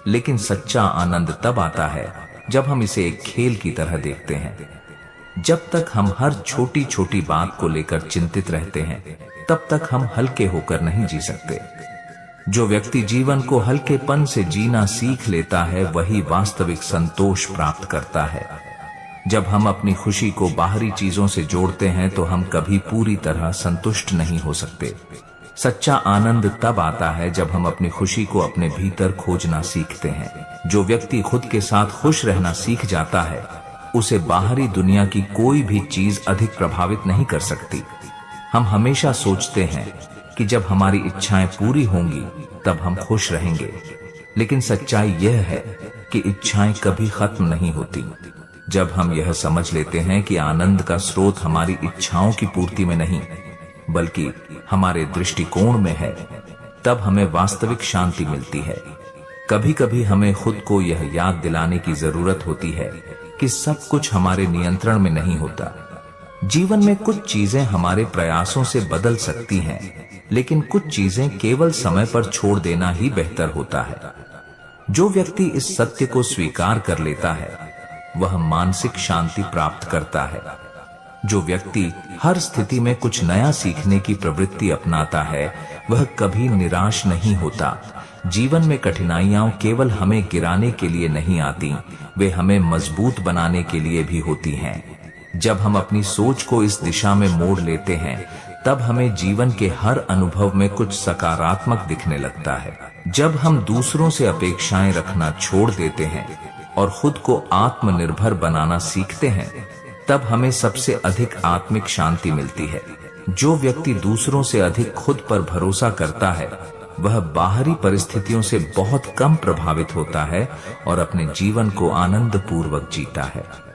लेकिन सच्चा आनंद तब आता है जब हम इसे एक खेल की तरह देखते हैं। जब तक हम हर छोटी छोटी बात को लेकर चिंतित रहते हैं, तब तक हम हल्के होकर नहीं जी सकते। जो व्यक्ति जीवन को हल्केपन से जीना सीख लेता है, वही वास्तविक संतोष प्राप्त करता है। जब हम अपनी खुशी को बाहरी चीजों से जोड़ते हैं, तो हम कभी पूरी तरह संतुष्ट नहीं हो सकते। सच्चा आनंद तब आता है जब हम अपनी खुशी को अपने भीतर खोजना सीखते हैं। जो व्यक्ति खुद के साथ खुश रहना सीख जाता है, उसे बाहरी दुनिया की कोई भी चीज अधिक प्रभावित नहीं कर सकती। हम हमेशा सोचते हैं कि जब हमारी इच्छाएं पूरी होंगी, तब हम खुश रहेंगे, लेकिन सच्चाई यह है कि इच्छाएं कभी खत्म नहीं होती। जब हम यह समझ लेते हैं कि आनंद का स्रोत हमारी इच्छाओं की पूर्ति में नहीं, बल्कि हमारे दृष्टिकोण में है, तब हमें वास्तविक शांति मिलती है। कभी कभी हमें खुद को यह याद दिलाने की जरूरत होती है कि सब कुछ हमारे नियंत्रण में नहीं होता। जीवन में कुछ चीजें हमारे प्रयासों से बदल सकती हैं, लेकिन कुछ चीजें केवल समय पर छोड़ देना ही बेहतर होता है। जो व्यक्ति इस सत्य को स्वीकार कर लेता है वह मानसिक शांति प्राप्त करता है। जो व्यक्ति हर स्थिति में कुछ नया सीखने की प्रवृत्ति अपनाता है वह कभी निराश नहीं होता। जीवन में कठिनाइयां केवल हमें गिराने के लिए नहीं आती, वे हमें मजबूत बनाने के लिए भी होती हैं। जब हम अपनी सोच को इस दिशा में मोड़ लेते हैं तब हमें जीवन के हर अनुभव में कुछ सकारात्मक दिखने लगता है। जब हम दूसरों से अपेक्षाएं रखना छोड़ देते हैं और खुद को आत्मनिर्भर बनाना सीखते हैं तब हमें सबसे अधिक आत्मिक शांति मिलती है। जो व्यक्ति दूसरों से अधिक खुद पर भरोसा करता है वह बाहरी परिस्थितियों से बहुत कम प्रभावित होता है और अपने जीवन को आनंदपूर्वक जीता है।